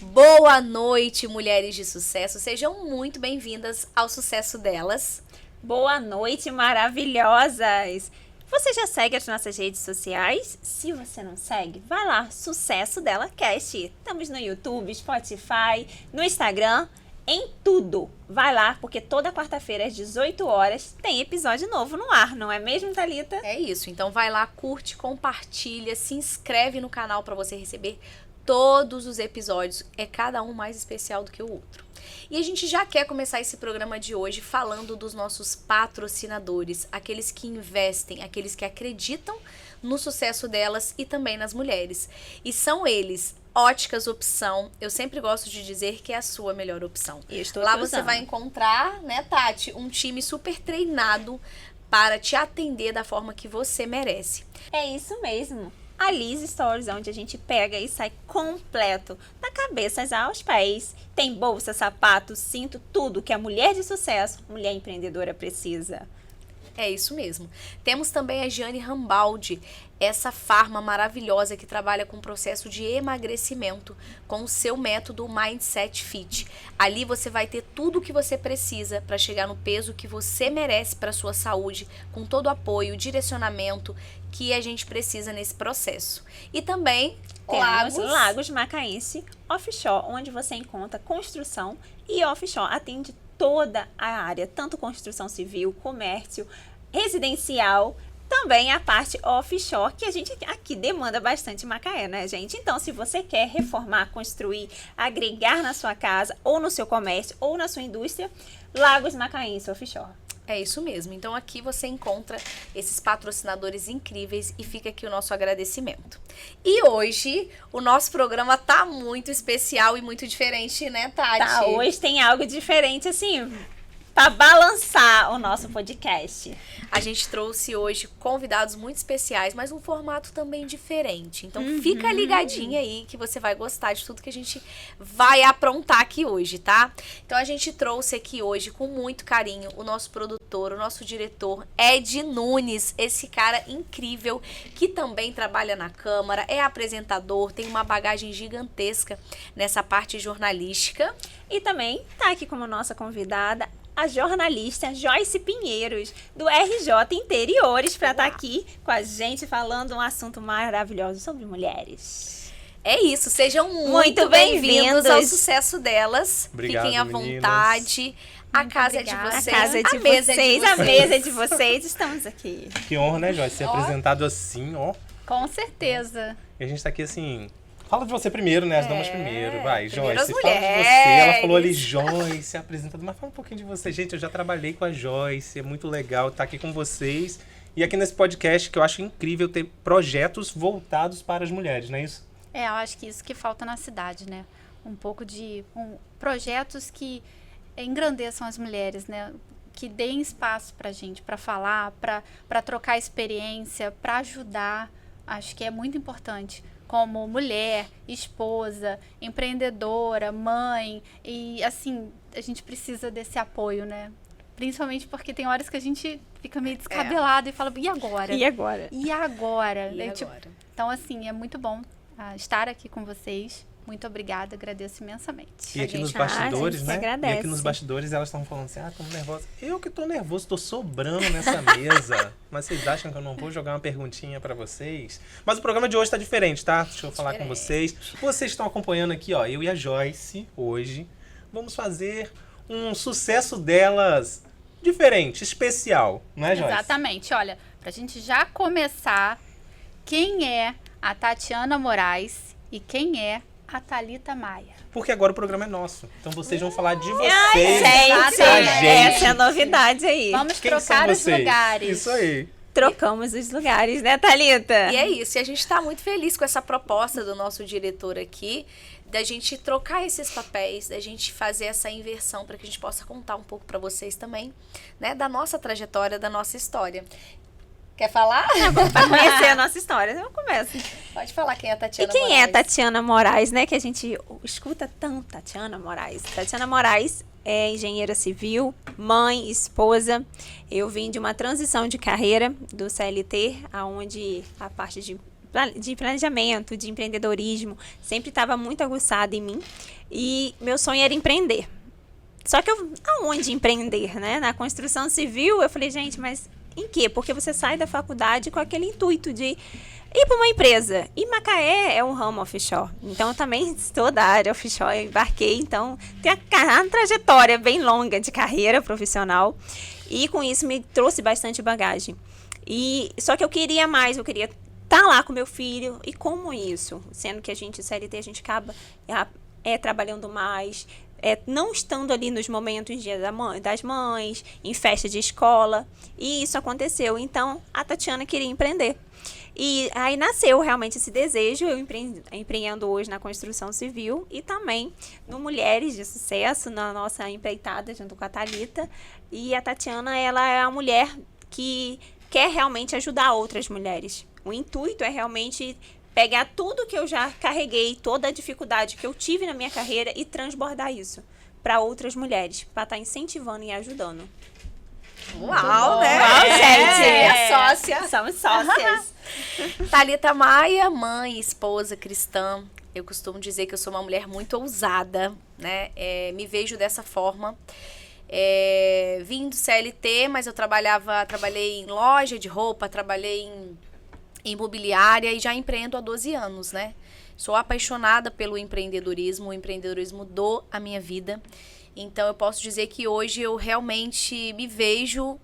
Boa noite, mulheres de sucesso. Sejam muito bem-vindas ao Sucesso Delas. Boa noite, maravilhosas! Você já segue as nossas redes sociais? Se você não segue, vai lá, Sucesso Dela Cast. Estamos no YouTube, Spotify, no Instagram, em tudo. Vai lá, porque toda quarta-feira às 18 horas tem episódio novo no ar, não é mesmo, Thalita? É isso, então vai lá, curte, compartilha, se inscreve no canal para você receber todos os episódios, é cada um mais especial do que o outro. E a gente já quer começar esse programa de hoje falando dos nossos patrocinadores, aqueles que investem, aqueles que acreditam no sucesso delas e também nas mulheres. E são eles, Óticas Opção, eu sempre gosto de dizer que é a sua melhor opção. Lá você vai encontrar, né, Tati, um time super treinado para te atender da forma que você merece. É isso mesmo. A Liz Stories, onde a gente pega e sai completo, da cabeça aos pés. Tem bolsa, sapato, cinto, tudo que a mulher de sucesso, mulher empreendedora precisa. É isso mesmo. Temos também a Giane Rambaldi, essa farma maravilhosa que trabalha com o processo de emagrecimento com o seu método Mindset Fit. Ali você vai ter tudo o que você precisa para chegar no peso que você merece para a sua saúde, com todo o apoio, direcionamento que a gente precisa nesse processo. E também temos Lagos Macaense Offshore, onde você encontra construção e offshore atende toda a área, tanto construção civil, comércio, residencial, também a parte offshore, que a gente aqui demanda bastante em Macaé, né, gente? Então, se você quer reformar, construir, agregar na sua casa, ou no seu comércio, ou na sua indústria, Lagos Macaense Offshore. É isso mesmo. Então aqui você encontra esses patrocinadores incríveis e fica aqui o nosso agradecimento. E hoje o nosso programa tá muito especial e muito diferente, né, Tati? Tá, hoje tem algo diferente, assim, para balançar o nosso podcast. A gente trouxe hoje convidados muito especiais, mas um formato também diferente. Então fica ligadinha aí que você vai gostar de tudo que a gente vai aprontar aqui hoje, tá? Então a gente trouxe aqui hoje com muito carinho o nosso produtor, o nosso diretor Ed Nunes, esse cara incrível que também trabalha na Câmara, é apresentador, tem uma bagagem gigantesca nessa parte jornalística. E também tá aqui como nossa convidada a jornalista Joyce Pinheiros, do RJ Interiores, para estar aqui com a gente falando um assunto maravilhoso sobre mulheres. É isso, sejam muito bem-vindos ao Sucesso Delas. Obrigado, fiquem à vontade. A casa é de vocês. A casa é de vocês, a mesa é de vocês, estamos aqui. Que honra, né, Joyce? Ser apresentado assim, ó. Com certeza. E a gente tá aqui assim... Fala de você primeiro, né? As damas primeiro. Vai, Joyce, fala mulheres. de você. Ela falou ali, Joyce, apresentadora. Mas fala um pouquinho de você. Gente, eu já trabalhei com a Joyce. É muito legal estar aqui com vocês. E aqui nesse podcast, que eu acho incrível ter projetos voltados para as mulheres, não é isso? Eu acho que isso que falta na cidade, né? Um pouco de projetos que engrandeçam as mulheres, né? Que deem espaço pra gente, pra falar, pra trocar experiência, pra ajudar. Acho que é muito importante. Como mulher, esposa, empreendedora, mãe. E, assim, a gente precisa desse apoio, né? Principalmente porque tem horas que a gente fica meio descabelado e fala, e agora? E agora? E agora? E agora? Tipo, então, assim, é muito bom estar aqui com vocês. Muito obrigada, agradeço imensamente. E aqui nos bastidores, né? E aqui nos bastidores elas estão falando assim, tô nervosa. Eu que tô nervoso, tô sobrando nessa mesa. Mas vocês acham que eu não vou jogar uma perguntinha pra vocês? Mas o programa de hoje tá diferente, tá? Deixa eu falar com vocês. Vocês estão acompanhando aqui, ó, eu e a Joyce, hoje. Vamos fazer um sucesso delas diferente, especial. Não é, Joyce? Exatamente. Olha, pra gente já começar, quem é a Tatiana Moraes e quem é a Thalita Maia? Porque agora o programa é nosso. Então vocês vão falar de vocês. Gente, essa é a novidade aí. Vamos Quem trocar são os vocês? lugares. Isso aí. Trocamos os lugares, né, Thalita? E é isso, e a gente tá muito feliz com essa proposta do nosso diretor aqui, da gente trocar esses papéis, da gente fazer essa inversão para que a gente possa contar um pouco para vocês também, né, da nossa trajetória, da nossa história. Quer falar? Para conhecer a nossa história, eu começo. Pode falar quem é a Tatiana Moraes. E quem Moraes. é Tatiana Moraes, né? Que a gente escuta tanto Tatiana Moraes. Tatiana Moraes é engenheira civil, mãe, esposa. Eu vim de uma transição de carreira do CLT, onde a parte de de planejamento, de empreendedorismo, sempre estava muito aguçada em mim. E meu sonho era empreender. Só que aonde empreender, né? Na construção civil, eu falei, gente, mas em quê? Porque você sai da faculdade com aquele intuito de ir para uma empresa. E Macaé é um ramo offshore. Então, eu também estou da área offshore, eu embarquei. Então, tem uma trajetória bem longa de carreira profissional. E com isso me trouxe bastante bagagem. Só que eu queria mais, eu queria estar lá com meu filho. E como isso? Sendo que a gente, CLT, a gente acaba trabalhando mais, não estando ali nos momentos dia das mães, em festa de escola. E isso aconteceu. Então, a Tatiana queria empreender. E aí nasceu realmente esse desejo. Eu empreendo hoje na construção civil e também no Mulheres de Sucesso, na nossa empreitada junto com a Thalita. E a Tatiana, ela é a mulher que quer realmente ajudar outras mulheres. O intuito é realmente pegar tudo que eu já carreguei, toda a dificuldade que eu tive na minha carreira e transbordar isso para outras mulheres, para estar incentivando e ajudando. Uau, né? Uau, gente! É sócia. Somos sócias. Thalita Maia, mãe, esposa cristã. Eu costumo dizer que eu sou uma mulher muito ousada, né? Me vejo dessa forma. Vim do CLT, mas eu trabalhei em loja de roupa, trabalhei em imobiliária e já empreendo há 12 anos, né? Sou apaixonada pelo empreendedorismo, o empreendedorismo mudou a minha vida. Então, eu posso dizer que hoje eu realmente me vejo,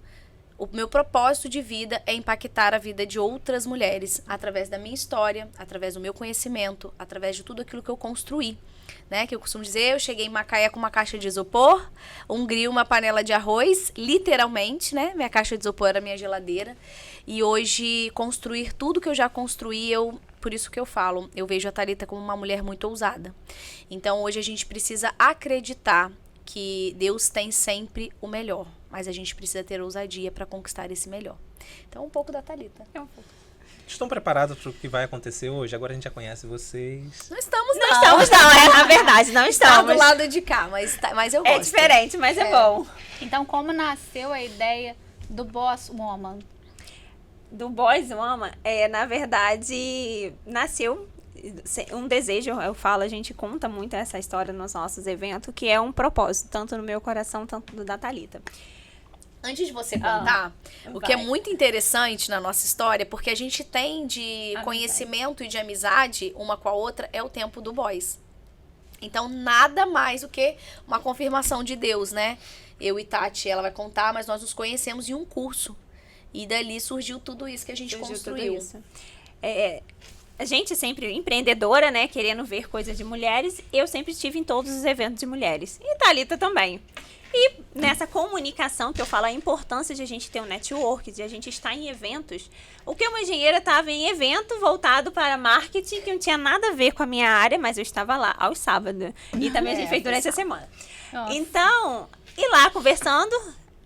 o meu propósito de vida é impactar a vida de outras mulheres através da minha história, através do meu conhecimento, através de tudo aquilo que eu construí, né? Que eu costumo dizer, eu cheguei em Macaé com uma caixa de isopor, um grill, uma panela de arroz, literalmente, né? Minha caixa de isopor era minha geladeira. E hoje, construir tudo que eu já construí, por isso que eu falo, eu vejo a Thalita como uma mulher muito ousada. Então, hoje a gente precisa acreditar que Deus tem sempre o melhor, mas a gente precisa ter ousadia para conquistar esse melhor. Então, um pouco da Thalita. Estão preparados para o que vai acontecer hoje? Agora a gente já conhece vocês. Não estamos, Não estamos, não. Na verdade, não Está estamos. do lado de cá, mas eu gosto. É diferente, mas é bom. Então, como nasceu a ideia do Boss Woman? Do Boss Woman, na verdade, nasceu um desejo, eu falo, a gente conta muito essa história nos nossos eventos, que é um propósito, tanto no meu coração, tanto do da Thalita. Antes de você contar, o que é muito interessante na nossa história, porque a gente tem de conhecimento e de amizade uma com a outra, é o tempo do Boys. Então, nada mais do que uma confirmação de Deus, né? Eu e Tati, ela vai contar, mas nós nos conhecemos em um curso. E dali surgiu tudo isso que a gente construiu. A gente sempre empreendedora, né? Querendo ver coisas de mulheres. Eu sempre estive em todos os eventos de mulheres. E Thalita também. E nessa comunicação que eu falo, a importância de a gente ter um network, de a gente estar em eventos. O que uma engenheira estava em evento voltado para marketing, que não tinha nada a ver com a minha área, mas eu estava lá aos sábados. E também a gente fez durante a semana. Nossa. Então, e lá conversando,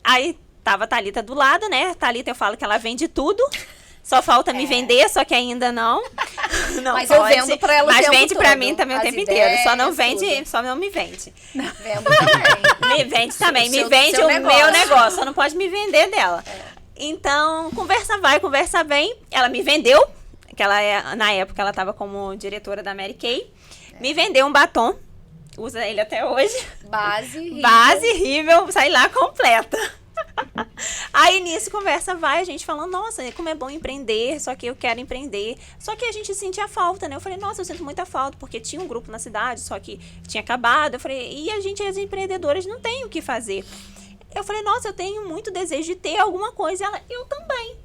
aí tava a Thalita do lado, né? Thalita, eu falo que ela vende tudo. Só falta me vender, só que ainda não. Não mas pode. Eu vendo pra ela o tempo todo. Mas vende pra mim também o tempo inteiro. Só não me vende. Vendo também. Me vende também. Me vende o meu negócio. Só não pode me vender dela. Então, conversa vai, conversa vem. Ela me vendeu. Que na época ela tava como diretora da Mary Kay. Me vendeu um batom. Usa ele até hoje. Base Rível. Sai lá completa. Aí nisso conversa vai, a gente falando, nossa, como é bom empreender, só que eu quero empreender, só que a gente sentia falta, né? Eu falei, nossa, eu sinto muita falta, porque tinha um grupo na cidade, só que tinha acabado. Eu falei, e a gente, as empreendedoras, não tem o que fazer. Eu falei, nossa, eu tenho muito desejo de ter alguma coisa. Ela, eu também.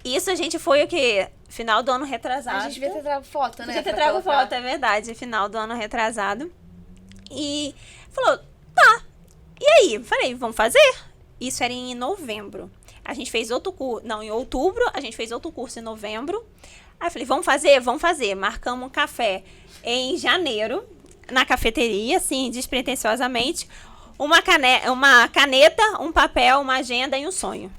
Isso a gente foi o quê? Final do ano retrasado. A gente devia ter trago foto, né? Devia ter trago foto, é verdade. Final do ano retrasado. E falou, tá. E aí? Falei, vamos fazer? Isso era em novembro. A gente fez outro curso. Não, em outubro. A gente fez outro curso em novembro. Aí eu falei, vamos fazer. Marcamos um café em janeiro. Na cafeteria, assim, despretensiosamente. Uma caneta, um papel, uma agenda e um sonho.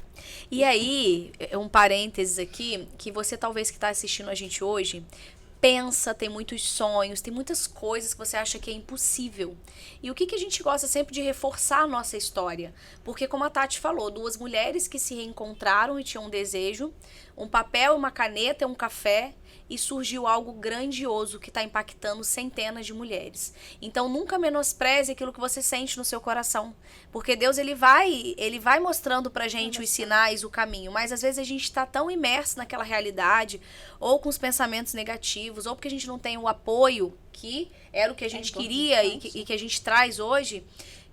E aí, um parênteses aqui, que você talvez que está assistindo a gente hoje, pensa, tem muitos sonhos, tem muitas coisas que você acha que é impossível. E o que a gente gosta sempre de reforçar a nossa história? Porque como a Tati falou, 2 mulheres que se reencontraram e tinham um desejo, um papel, uma caneta, um café, e surgiu algo grandioso que está impactando centenas de mulheres. Então, nunca menospreze aquilo que você sente no seu coração, porque Deus ele vai mostrando pra gente os sinais, o caminho, mas às vezes a gente está tão imerso naquela realidade, ou com os pensamentos negativos, ou porque a gente não tem o apoio que era o que a gente queria e que a gente traz hoje,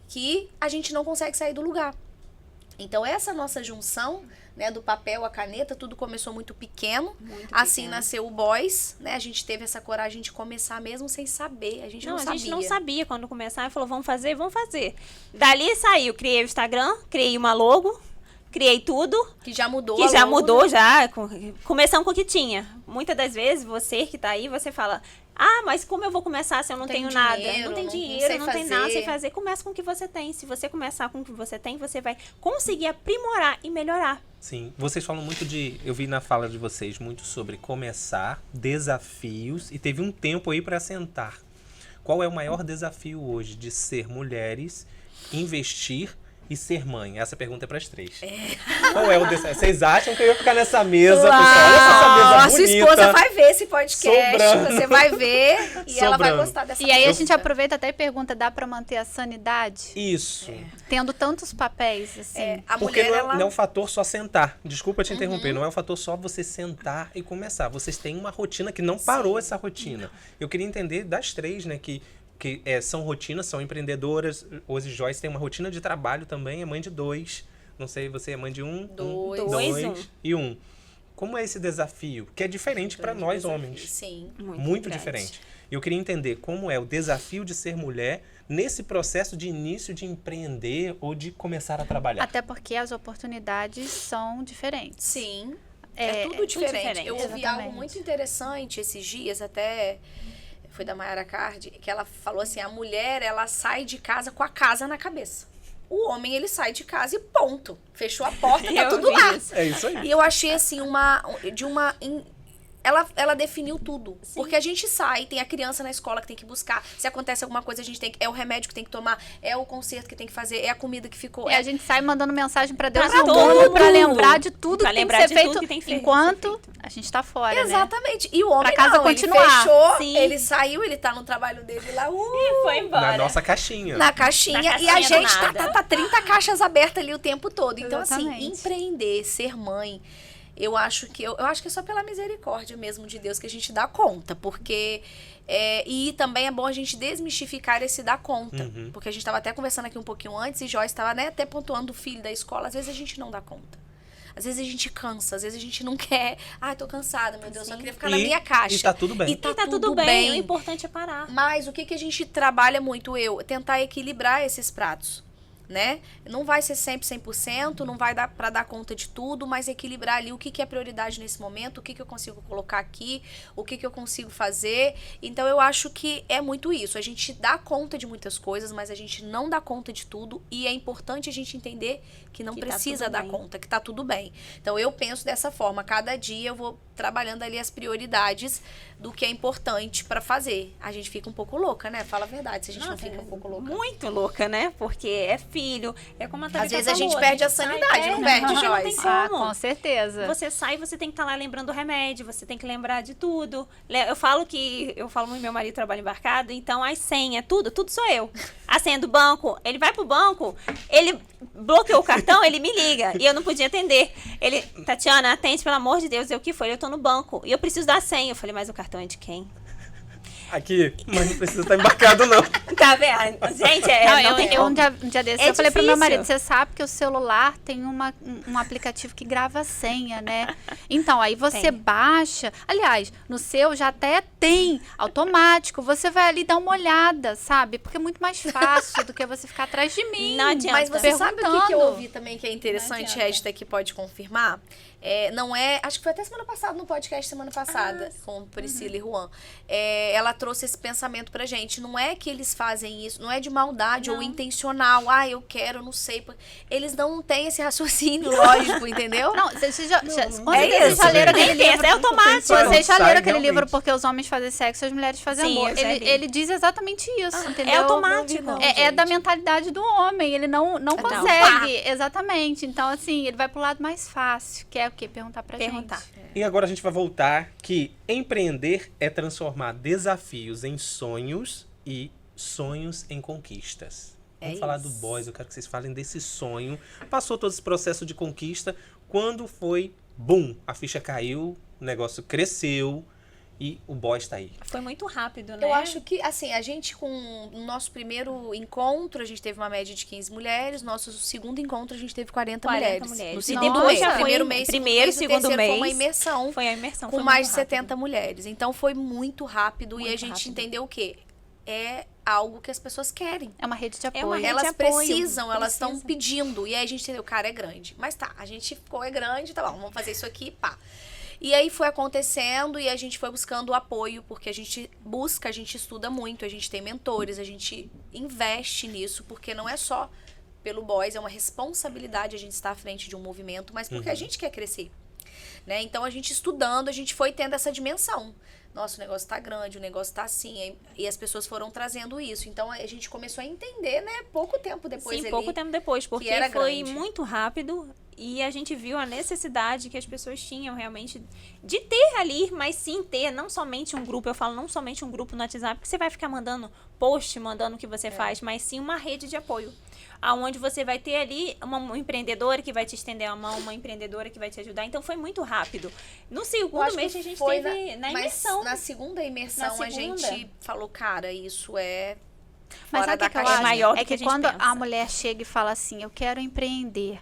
que a gente não consegue sair do lugar. Então, essa nossa junção, né, do papel à caneta, tudo começou muito pequeno. Assim nasceu o Boys, né? A gente teve essa coragem de começar mesmo sem saber. A gente não sabia. A gente não sabia quando começar. Falou, vamos fazer. Dali saiu, criei o Instagram, criei uma logo, criei tudo. Que já mudou. Que já mudou, já. Começamos com o que tinha. Muitas das vezes, você que tá aí, você fala... mas como eu vou começar se eu não tenho nada? Não tem dinheiro, não tem nada, sei fazer. Começa com o que você tem. Se você começar com o que você tem, você vai conseguir aprimorar e melhorar. Sim, vocês falam muito eu vi na fala de vocês, muito sobre começar, desafios, e teve um tempo aí para sentar. Qual é o maior desafio hoje de ser mulheres, investir e ser mãe? Essa pergunta é para as 3. Qual é o desafio? Vocês acham que eu ia ficar nessa mesa? Pessoal, olha essa mesa bonita. Sua esposa vai ver esse podcast, você vai ver e ela vai gostar dessa E aí a gente aproveita até e pergunta, dá para manter a sanidade? Isso. Tendo tantos papéis, assim. Porque não é um fator só sentar. Desculpa te interromper, não é um fator só você sentar e começar. Vocês têm uma rotina que não parou essa rotina. Eu queria entender das 3, né, que são rotinas, são empreendedoras. Hoje Joyce tem uma rotina de trabalho também, é mãe de 2. Não sei, você é mãe de 1? 2 e 1. Como é esse desafio? Que é diferente para nós homens. Sim. Muito diferente. E eu queria entender como é o desafio de ser mulher nesse processo de início de empreender ou de começar a trabalhar. Até porque as oportunidades são diferentes. Sim. É tudo diferente. Eu ouvi algo muito interessante esses dias, até... Foi da Mayara Card, que ela falou assim, a mulher, ela sai de casa com a casa na cabeça. O homem, ele sai de casa e ponto. Fechou a porta, tá tudo lá. É isso aí. E eu achei, assim, ela definiu tudo. Sim. Porque a gente sai, tem a criança na escola que tem que buscar. Se acontece alguma coisa, a gente tem que... É o remédio que tem que tomar, é o conserto que tem que fazer, é a comida que ficou... A gente sai mandando mensagem pra Deus e o mundo pra lembrar de tudo que tem que ser feito enquanto a gente tá fora, Exatamente. Né? E o homem pra casa continuar. Ele fechou, Sim. Ele saiu, ele tá no trabalho dele lá. E foi embora. Na nossa caixinha. Na caixinha. E a gente tá 30 caixas abertas ali o tempo todo. Então, Exatamente. assim, empreender, ser mãe... Eu acho que é só pela misericórdia mesmo de Deus que a gente dá conta, porque... e também é bom a gente desmistificar esse dar conta, porque a gente estava até conversando aqui um pouquinho antes, e Joyce estava, né, até pontuando o filho da escola, às vezes a gente não dá conta. Às vezes a gente cansa, às vezes a gente não quer... tô cansada, meu Deus, só queria ficar na minha caixa. E tá tudo bem. E tá tudo bem, o importante é parar. Mas o que a gente trabalha muito, tentar equilibrar esses pratos. Né? Não vai ser sempre 100%, não vai dar para dar conta de tudo, mas equilibrar ali o que é prioridade nesse momento, o que eu consigo colocar aqui, o que eu consigo fazer. Então eu acho que é muito isso. A gente dá conta de muitas coisas, mas a gente não dá conta de tudo, e é importante a gente entender que não precisa dar conta, que tá tudo bem. Então eu penso dessa forma, cada dia eu vou trabalhando ali as prioridades do que é importante para fazer. A gente fica um pouco louca, né? Fala a verdade, se a gente não fica um pouco louca. Muito louca, né? Porque é filho, é como a Thalita Às vezes a gente perde a sanidade, não perde, Joyce? Não tem como. Com certeza. Você sai, você tem que estar lá lembrando do remédio, você tem que lembrar de tudo. Eu falo muito, meu marido trabalha embarcado, então as senhas, tudo sou eu. A senha do banco, ele vai pro banco, ele bloqueou o cartão, ele me liga, e eu não podia atender. Ele, Tatiana, atende, pelo amor de Deus, o que foi? Eu tô no banco, e eu preciso da senha. Eu falei, mas o cartão é de quem? Aqui, mas não precisa estar embarcado, não. Tá vendo? Gente, um dia desses, eu falei pro meu marido, você sabe que o celular tem um aplicativo que grava a senha, né? Então, aí você baixa. Aliás, no seu já até tem automático. Você vai ali dar uma olhada, sabe? Porque é muito mais fácil do que você ficar atrás de mim. Não adianta. Mas você sabe o que eu ouvi também que é interessante, Esta que pode confirmar? Não é... Acho que foi até semana passada, no podcast semana passada, com Priscila e Juan. Ela trouxe esse pensamento pra gente. Não é que eles fazem isso, não é de maldade ou intencional. Eu quero, não sei. Eles não têm esse raciocínio lógico, entendeu? Não, vocês já isso, leram aquele livro? É automático. Vocês já leram aquele livro Porque os Homens Fazem Sexo e as Mulheres Fazem Amor? Sim, ele diz exatamente isso, entendeu? É automático. É da mentalidade do homem. Ele não consegue. Exatamente. Então, assim, ele vai pro lado mais fácil, que é o quê? Perguntar pra gente. E agora a gente vai voltar que empreender é transformar desafios em sonhos e sonhos em conquistas. Vamos falar do Boys, eu quero que vocês falem desse sonho. Passou todo esse processo de conquista, quando foi, bum, a ficha caiu, o negócio cresceu e o Boys tá aí. Foi muito rápido, né? Eu acho que, assim, a gente com o nosso primeiro encontro, a gente teve uma média de 15 mulheres. Nosso segundo encontro, a gente teve 40 mulheres. No E segundo depois, mês, já primeiro foi mês, primeiro, segundo mês. Foi uma imersão. Foi a imersão. Com foi mais de muito 70 mulheres. Então, foi muito rápido. Muito e a gente rápido. entendeu o quê? É algo que as pessoas querem. É uma rede de É uma apoio. rede Elas de apoio, precisam, elas estão precisa. pedindo. E aí a gente entendeu, cara, é grande. Mas tá, a gente ficou, é grande, tá bom, vamos fazer isso aqui, pá. E aí foi acontecendo e a gente foi buscando apoio, porque a gente busca, a gente estuda muito, a gente tem mentores, a gente investe nisso, porque não é só pelo Boys, é uma responsabilidade a gente estar à frente de um movimento, mas porque a gente quer crescer. Né? Então, a gente estudando, a gente foi tendo essa dimensão. Nossa, o negócio tá grande, o negócio tá assim. E as pessoas foram trazendo isso. Então, a gente começou a entender, né? Pouco tempo depois. Sim, pouco tempo depois, porque era foi grande. muito rápido e a gente viu a necessidade que as pessoas tinham realmente de ter ali, mas sim ter, não somente um grupo, eu falo não somente um grupo no WhatsApp, que você vai ficar mandando post, mandando o que você faz, mas sim uma rede de apoio. Aonde você vai ter ali uma empreendedora que vai te estender a mão, uma empreendedora que vai te ajudar. Então, foi muito rápido. No segundo mês, a gente teve na imersão. Na segunda imersão, a gente falou, cara, isso é Mas fora sabe da o que eu caixinha. acho? maior do É que a que gente quando pensa. a mulher chega e fala assim, eu quero empreender,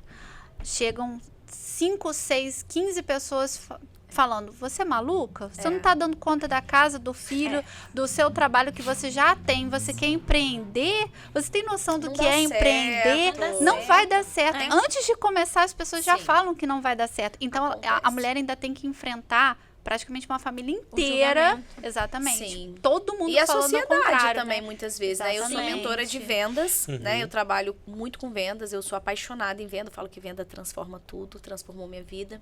chegam 5, 6, 15 pessoas falando, você é maluca? Você não tá dando conta da casa, do filho, do seu trabalho que você já tem, você quer empreender? Você tem noção do Não que dá é empreender? certo. Não vai dar certo. É. Antes de começar, as pessoas já Sim. falam que não vai dar certo. Então, a Acontece. mulher ainda tem que enfrentar praticamente uma família inteira. julgamento. Exatamente. Sim. Todo mundo E a falando ao sociedade contrário, também, né? muitas vezes, né? Eu sou Exatamente. mentora de vendas, né? Eu trabalho muito com vendas, eu sou apaixonada em venda, eu falo que venda transforma tudo, transformou minha vida.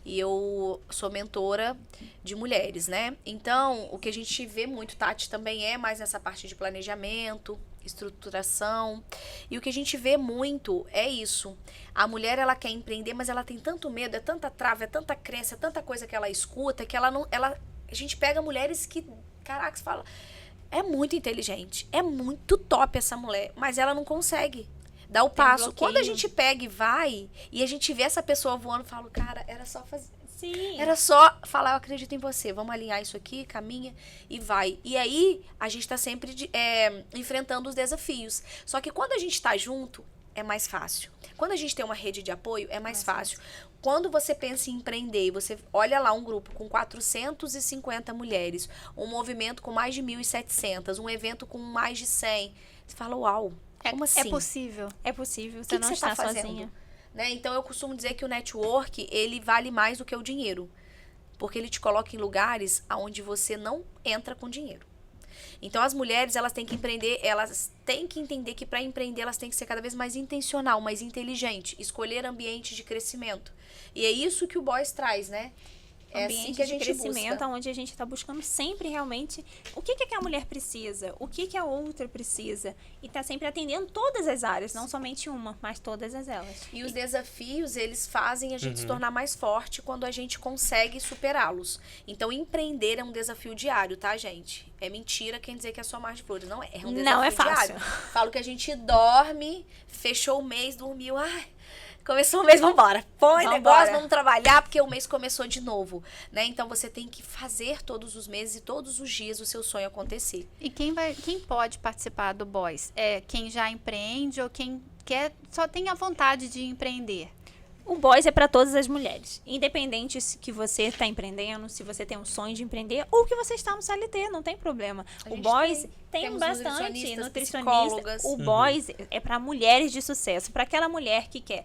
E eu sou mentora de mulheres, né? Então, o que a gente vê muito, Tati, também é mais nessa parte de planejamento, estruturação. E o que a gente vê muito é isso. A mulher, ela quer empreender, mas ela tem tanto medo, é tanta trava, é tanta crença, é tanta coisa que ela escuta, que ela não... a gente pega mulheres que, caraca, você fala, é muito inteligente, é muito top essa mulher, mas ela não consegue dar o passo. bloqueio. Quando a gente pega e vai, e a gente vê essa pessoa voando, eu falo, cara, era só fazer... Sim. Era só falar, eu acredito em você, vamos alinhar isso aqui, caminha e vai. E aí, a gente tá sempre enfrentando os desafios. Só que quando a gente tá junto, é mais fácil. Quando a gente tem uma rede de apoio, é mais fácil. Quando você pensa em empreender, você olha lá um grupo com 450 mulheres, um movimento com mais de 1.700, um evento com mais de 100, você fala, uau, como assim? É possível. É possível, O você que não você está tá fazendo? sozinha. Né? Então, eu costumo dizer que o network, ele vale mais do que o dinheiro. Porque ele te coloca em lugares onde você não entra com dinheiro. Então, as mulheres, elas têm que empreender, elas têm que entender que para empreender, elas têm que ser cada vez mais intencional, mais inteligente, escolher ambientes de crescimento. E é isso que o Boys traz, né? É Ambiente assim que a gente de crescimento, busca. onde a gente está buscando sempre realmente o que que a mulher precisa, o que que a outra precisa. E tá sempre atendendo todas as áreas, não somente uma, mas todas elas. E os desafios, eles fazem a gente se tornar mais forte quando a gente consegue superá-los. Então, empreender é um desafio diário, tá, gente? É mentira quem dizer que é só mar de flores. Não é, é um desafio Não é fácil. diário. Falo que a gente dorme, fechou o mês, dormiu, ai... Começou o mês, vambora. Põe negócio, vamos trabalhar, porque o mês começou de novo, né? Então, você tem que fazer todos os meses e todos os dias o seu sonho acontecer. E quem pode participar do Boys? É quem já empreende ou quem só tem a vontade de empreender? O Boys é para todas as mulheres, independente se que você está empreendendo, se você tem um sonho de empreender ou que você está no CLT, não tem problema. A O gente Boys tem temos bastante nutricionistas, nutricionista. psicólogas. O Boys é para mulheres de sucesso, para aquela mulher que quer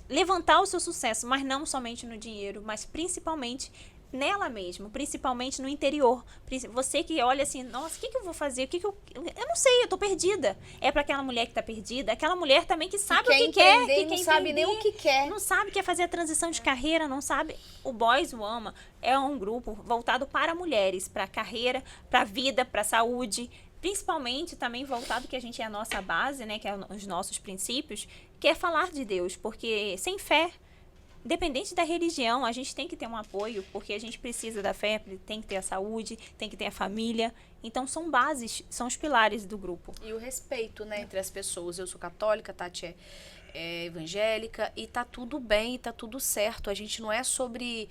levantar o seu sucesso, mas não somente no dinheiro, mas principalmente nela mesma, principalmente no interior. Você que olha assim, nossa, o que eu vou fazer? Eu não sei, eu tô perdida. É para aquela mulher que tá perdida, aquela mulher também que sabe o que quer, que não quer sabe nem o que quer. não sabe, quer fazer a transição de carreira, não sabe. O Boys o Ama é um grupo voltado para mulheres, para carreira, para vida, para saúde, principalmente também voltado, que a gente é a nossa base, né, que é os nossos princípios, que é falar de Deus, porque sem fé independente da religião, a gente tem que ter um apoio, porque a gente precisa da fé, tem que ter a saúde, tem que ter a família. Então, são bases, são os pilares do grupo. E o respeito, né, entre as pessoas. Eu sou católica, Tati é evangélica, e tá tudo bem, tá tudo certo. A gente não é sobre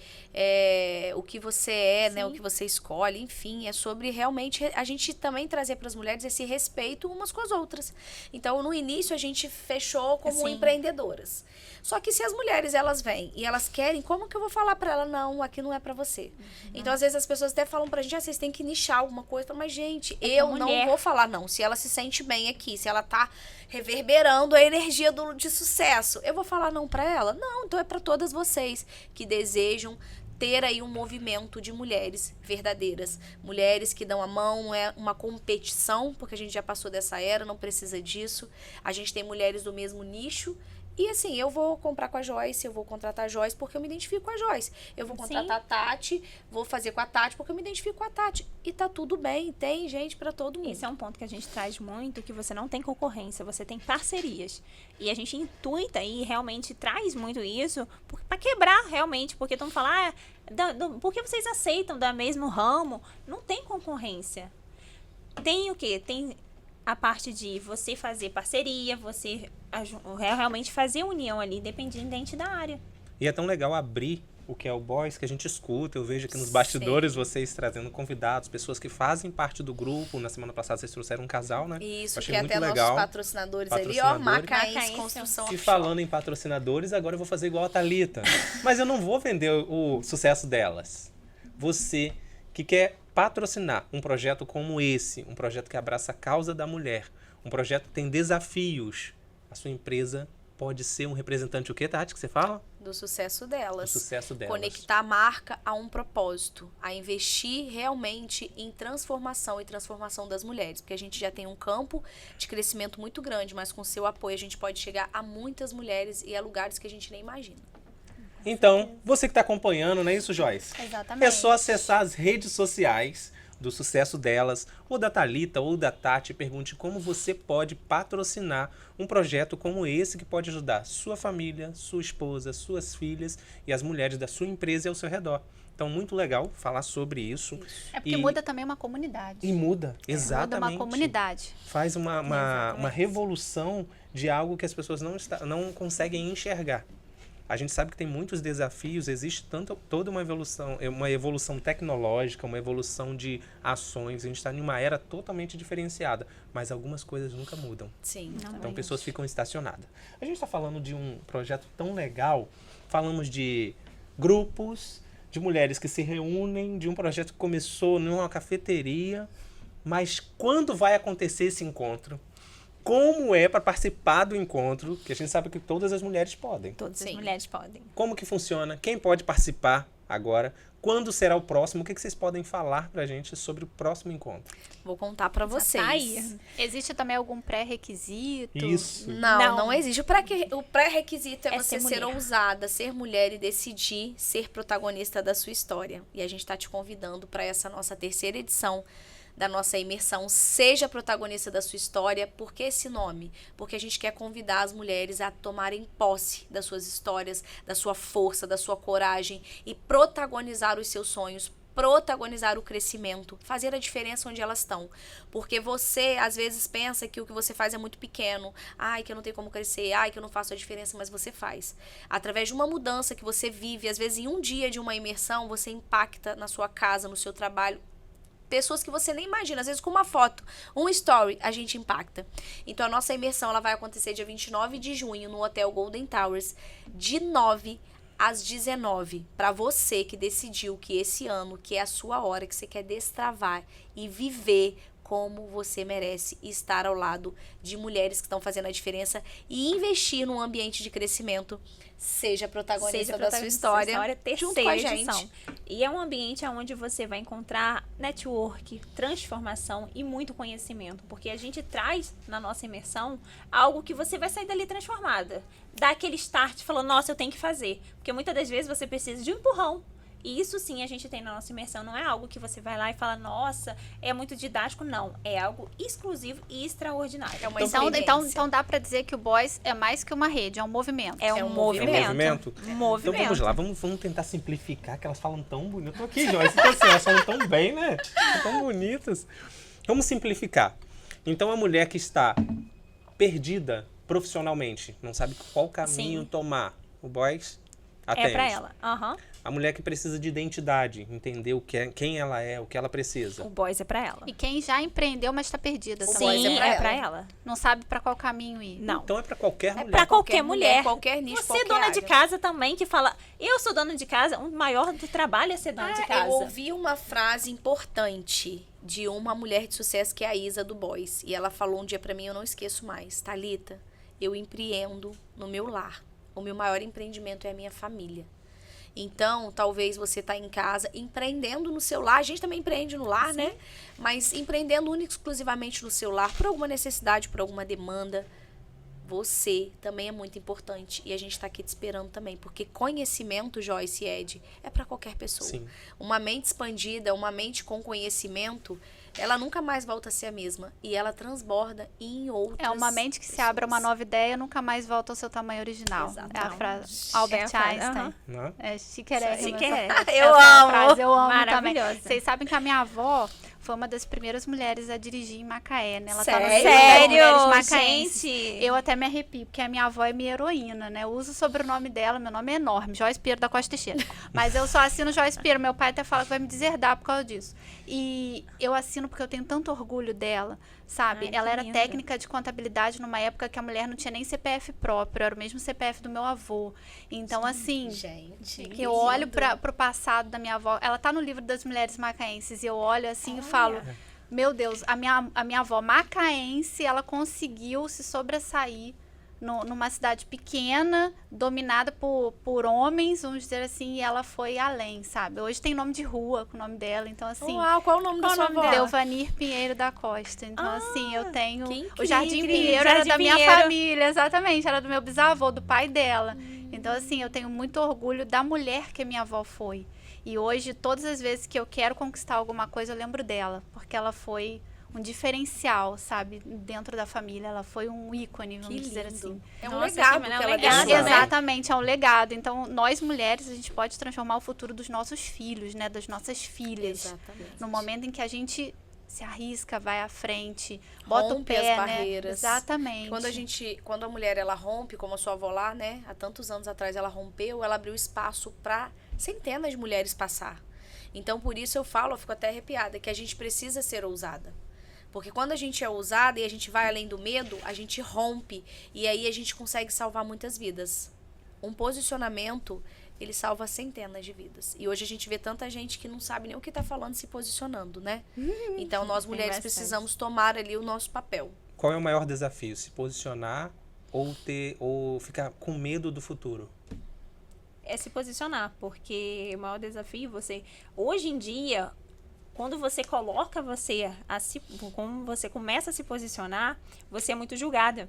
o que você é, né, o que você escolhe, enfim, é sobre realmente a gente também trazer para as mulheres esse respeito umas com as outras. Então, no início, a gente fechou como empreendedoras. Só que se as mulheres, elas vêm e elas querem, como que eu vou falar para ela, não, aqui não é para você? Então, às vezes, as pessoas até falam pra gente, vocês têm que nichar alguma coisa, mas, gente, eu não vou falar não. Se ela se sente bem aqui, se ela tá reverberando a energia de sucesso, eu vou falar não pra ela? Não, então é pra todas vocês que desejam ter aí um movimento de mulheres verdadeiras. Mulheres que dão a mão, não é uma competição, porque a gente já passou dessa era, não precisa disso. A gente tem mulheres do mesmo nicho. E assim, eu vou comprar com a Joyce, eu vou contratar a Joyce porque eu me identifico com a Joyce. Eu vou contratar a Tati, vou fazer com a Tati porque eu me identifico com a Tati. E tá tudo bem, tem gente pra todo mundo. Esse é um ponto que a gente traz muito, que você não tem concorrência, você tem parcerias. E a gente intuita e realmente traz muito isso pra quebrar realmente, porque todo mundo fala, por que vocês aceitam da mesmo ramo? Não tem concorrência. Tem o quê? Tem a parte de você fazer parceria, você realmente fazer união ali, independente da área. E é tão legal abrir o que é o Boys, que a gente escuta, eu vejo aqui nos bastidores vocês trazendo convidados, pessoas que fazem parte do grupo. Na semana passada vocês trouxeram um casal, né? Isso, que é até nossos patrocinadores ali, ó, Macaense Construção. E falando em patrocinadores, agora eu vou fazer igual a Thalita. Mas eu não vou vender o sucesso delas. Você que quer patrocinar um projeto como esse, um projeto que abraça a causa da mulher, um projeto que tem desafios, a sua empresa pode ser um representante, o que, Tati, que você fala? Do sucesso delas. Do sucesso delas. Conectar a marca a um propósito, a investir realmente em transformação e transformação das mulheres, porque a gente já tem um campo de crescimento muito grande, mas com seu apoio a gente pode chegar a muitas mulheres e a lugares que a gente nem imagina. Então, você que está acompanhando, não é isso, Joyce? Exatamente. É só acessar as redes sociais do sucesso delas, ou da Thalita, ou da Tati, pergunte como você pode patrocinar um projeto como esse que pode ajudar sua família, sua esposa, suas filhas e as mulheres da sua empresa e ao seu redor. Então, muito legal falar sobre isso. É porque muda também uma comunidade. E muda, exatamente. Muda uma comunidade. Faz uma revolução de algo que as pessoas não conseguem enxergar. A gente sabe que tem muitos desafios, existe toda uma evolução tecnológica, uma evolução de ações. A gente está em uma era totalmente diferenciada, mas algumas coisas nunca mudam. Sim. Então pessoas ficam estacionadas. A gente está falando de um projeto tão legal, falamos de grupos, de mulheres que se reúnem, de um projeto que começou numa cafeteria, mas quando vai acontecer esse encontro? Como é para participar do encontro, que a gente sabe que todas as mulheres podem. Todas as mulheres podem. Como que funciona? Quem pode participar agora? Quando será o próximo? O que vocês podem falar pra gente sobre o próximo encontro? Vou contar pra vocês. Tá aí. Existe também algum pré-requisito? Isso. Não existe. O pré-requisito é você ser ser ousada, ser mulher e decidir ser protagonista da sua história. E a gente tá te convidando para essa nossa terceira edição da nossa imersão, seja protagonista da sua história. Por que esse nome? Porque a gente quer convidar as mulheres a tomarem posse das suas histórias, da sua força, da sua coragem e protagonizar os seus sonhos, protagonizar o crescimento, fazer a diferença onde elas estão. Porque você, às vezes, pensa que o que você faz é muito pequeno. Ai, que eu não tenho como crescer. Ai, que eu não faço a diferença, mas você faz. Através de uma mudança que você vive, às vezes em um dia de uma imersão, você impacta na sua casa, no seu trabalho, pessoas que você nem imagina, às vezes com uma foto, um story, a gente impacta. Então a nossa imersão ela vai acontecer dia 29 de junho no Hotel Golden Towers, de 9 às 19, para você que decidiu que esse ano, que é a sua hora, que você quer destravar e viver como você merece estar ao lado de mulheres que estão fazendo a diferença e investir num ambiente de crescimento. Seja protagonista da sua história junto com a gente. E é um ambiente onde você vai encontrar network, transformação e muito conhecimento. Porque a gente traz na nossa imersão algo que você vai sair dali transformada. Dá aquele start, falou, nossa, eu tenho que fazer. Porque muitas das vezes você precisa de um empurrão. E isso sim a gente tem na nossa imersão. Não é algo que você vai lá e fala, nossa, é muito didático. Não, é algo exclusivo e extraordinário. É uma Então dá pra dizer que o Boys é mais que uma rede, é um movimento. É um movimento. Então vamos lá, vamos tentar simplificar, que elas falam tão bonito. Eu tô aqui, Joyce, então, assim, elas falam tão bem, né? Tão bonitas. Vamos simplificar. Então a mulher que está perdida profissionalmente, não sabe qual caminho tomar, o Boys atende. É pra ela. A mulher que precisa de identidade, entender quem ela é, o que ela precisa. O Boys é pra ela. E quem já empreendeu, mas tá perdida. Sim, é pra ela. Não sabe pra qual caminho ir. Não. Então é pra qualquer mulher. Pra qualquer mulher. Qualquer nicho, Você é dona de casa também, que fala, eu sou dona de casa, o maior do trabalho é ser dona de casa. Eu ouvi uma frase importante de uma mulher de sucesso, que é a Isa do Boys. E ela falou um dia pra mim, eu não esqueço mais. Thalita, eu empreendo no meu lar. O meu maior empreendimento é a minha família. Então, talvez você tá em casa empreendendo no seu lar. A gente também empreende no lar, né? Mas empreendendo única e exclusivamente no seu lar, por alguma necessidade, por alguma demanda. Você também é muito importante. E a gente tá aqui te esperando também. Porque conhecimento, Joyce e Ed, é para qualquer pessoa. Sim. Uma mente expandida, uma mente com conhecimento, ela nunca mais volta a ser a mesma. E ela transborda em outras É uma mente que se abre a uma nova ideia, nunca mais volta ao seu tamanho original. Exato. É a frase Albert Einstein. Né? É chiquérrimo. Eu amo. Frase, eu amo também. Maravilhosa. Vocês sabem que a minha avó foi uma das primeiras mulheres a dirigir em Macaé, né? Ela tá no Sério? livro das mulheres macaenses. Gente? Eu até me arrepio, porque a minha avó é minha heroína, né? Eu uso o sobrenome dela, meu nome é enorme, Joyce Pinheiro da Costa Teixeira. Mas eu só assino Joyce Pinheiro, meu pai até fala que vai me deserdar por causa disso. E eu assino porque eu tenho tanto orgulho dela, sabe? Ai, Ela que era lindo. técnica de contabilidade numa época que a mulher não tinha nem CPF próprio, era o mesmo CPF do meu avô. Então, assim, Gente, que eu olho lindo. pro passado da minha avó, ela tá no livro das mulheres macaenses, e eu olho assim e falo, meu Deus, a minha avó macaense, ela conseguiu se sobressair numa cidade pequena, dominada por homens, vamos dizer assim, e ela foi além, sabe? Hoje tem nome de rua com o nome dela, então assim... Uau, qual o nome da sua avó? Delvanir Pinheiro da Costa. Então, assim, eu tenho... que O Jardim incrível, Pinheiro era Jardim da minha Pinheiro. família, exatamente, era do meu bisavô, do pai dela. Então, assim, eu tenho muito orgulho da mulher que minha avó foi. E hoje, todas as vezes que eu quero conquistar alguma coisa, eu lembro dela, porque ela foi um diferencial, sabe, dentro da família. Ela foi um ícone, vamos dizer assim. É um Nossa, legado que que ela legado, deixou, né? Exatamente, é um legado. Então, nós mulheres, a gente pode transformar o futuro dos nossos filhos, né, das nossas filhas. Exatamente. No momento em que a gente se arrisca, vai à frente, bota Rompe o pé, as barreiras. né? Exatamente. Quando a mulher ela rompe, como a sua avó lá, né, há tantos anos atrás ela rompeu, ela abriu espaço para centenas de mulheres passar. Então, por isso eu fico até arrepiada, que a gente precisa ser ousada. Porque quando a gente é ousada e a gente vai além do medo, a gente rompe. E aí a gente consegue salvar muitas vidas. Um posicionamento, ele salva centenas de vidas. E hoje a gente vê tanta gente que não sabe nem o que está falando, se posicionando, né? Então, nós mulheres bastante. precisamos tomar ali o nosso papel. Qual é o maior desafio? Se posicionar ou ficar com medo do futuro? É se posicionar, porque o maior desafio, hoje em dia, quando você coloca como você começa a se posicionar, você é muito julgada.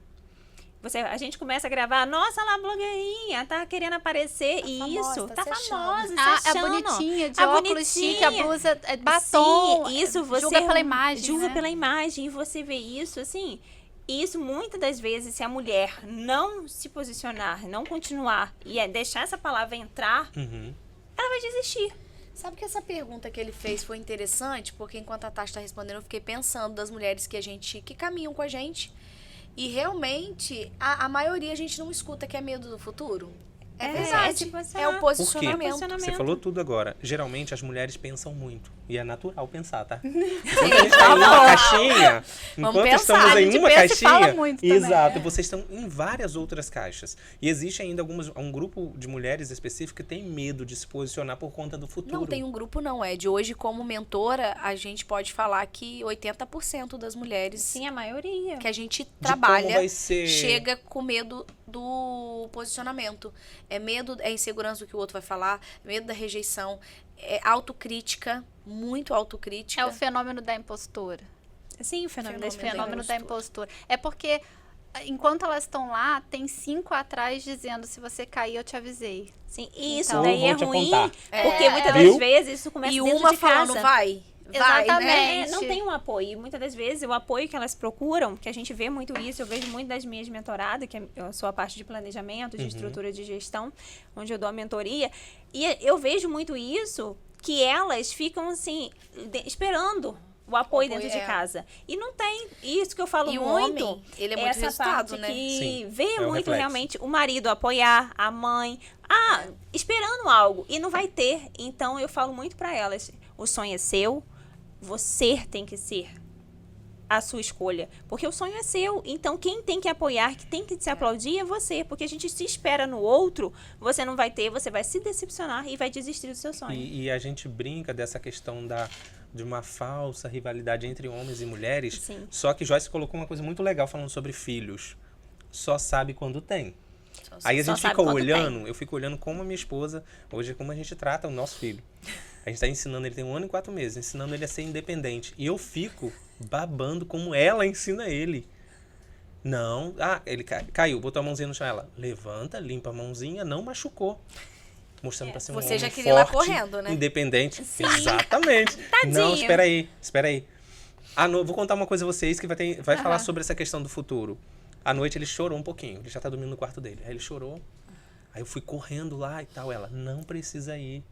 A gente começa a gravar, nossa, lá a blogueirinha, tá querendo aparecer, e famosa, isso, tá tá se famosa, se É achando. bonitinha, de A óculos bonitinha. chique, a blusa é batom. Sim, isso você julga pela imagem, julga né? pela imagem, e você vê isso, assim, e isso muitas das vezes, se a mulher não se posicionar, não continuar, e deixar essa palavra entrar, ela vai desistir. Sabe que essa pergunta que ele fez foi interessante? Porque enquanto a Tati está respondendo, eu fiquei pensando das mulheres que caminham com a gente. E realmente, a maioria a gente não escuta que é medo do futuro. É verdade. É o posicionamento. Por quê? Você falou tudo agora. Geralmente as mulheres pensam muito. E é natural pensar, tá? Enquanto a gente tá em uma caixinha, enquanto pensar, estamos a em gente uma pensa e caixinha. fala muito também, Exato, né? vocês estão em várias outras caixas. E existe ainda um grupo de mulheres específico que tem medo de se posicionar por conta do futuro. Não tem um grupo não, Ed. Hoje, como mentora, a gente pode falar que 80% das mulheres Sim, a maioria. que a gente De trabalha como vai ser... chega com medo do posicionamento. É medo, é insegurança do que o outro vai falar, medo da rejeição, é autocrítica, muito autocrítica. É o fenômeno da impostora. Sim, o fenômeno da O fenômeno da impostura. impostura. É porque enquanto elas estão lá, tem 5 atrás dizendo, se você cair, eu te avisei. Sim, e isso Então, daí é vou te ruim, apontar. porque muitas Viu? das vezes isso começa E dentro uma de falando, casa. vai, Exatamente. né? Não tem um apoio. E muitas das vezes o apoio que elas procuram, que a gente vê muito isso, eu vejo muito das minhas mentoradas, que eu sou a parte de planejamento, de estrutura de gestão, onde eu dou a mentoria, e eu vejo muito isso, que elas ficam assim, esperando o apoio dentro de casa. E não tem isso que eu falo E o muito. homem, ele é muito essa resultado, parte né? que Sim, vê é o muito reflexo. realmente o marido apoiar, a mãe, esperando algo e não vai ter. Então eu falo muito pra elas, o sonho é seu, você tem que ser a sua escolha, porque o sonho é seu. Então quem tem que apoiar, que tem que se aplaudir é você, porque a gente se espera no outro, você não vai ter, você vai se decepcionar e vai desistir do seu sonho. E a gente brinca dessa questão de uma falsa rivalidade entre homens e mulheres. Sim. Só que Joyce colocou uma coisa muito legal falando sobre filhos. Só sabe quando tem. Aí a Só gente sabe fica quando olhando, eu fico olhando como a minha esposa, hoje é como a gente trata o nosso filho. A gente tá ensinando, ele tem 1 ano e 4 meses, ensinando ele a ser independente. E eu fico babando como ela ensina ele. Não, ele caiu, botou a mãozinha no chão, ela levanta, limpa a mãozinha, não machucou. Mostrando pra ser um Você homem já queria ir lá forte, correndo, né? independente. Exatamente. Não, espera aí. Vou contar uma coisa a vocês que vai falar sobre essa questão do futuro. À noite ele chorou um pouquinho, ele já tá dormindo no quarto dele. Aí ele chorou, aí eu fui correndo lá e tal. Ela, não precisa ir.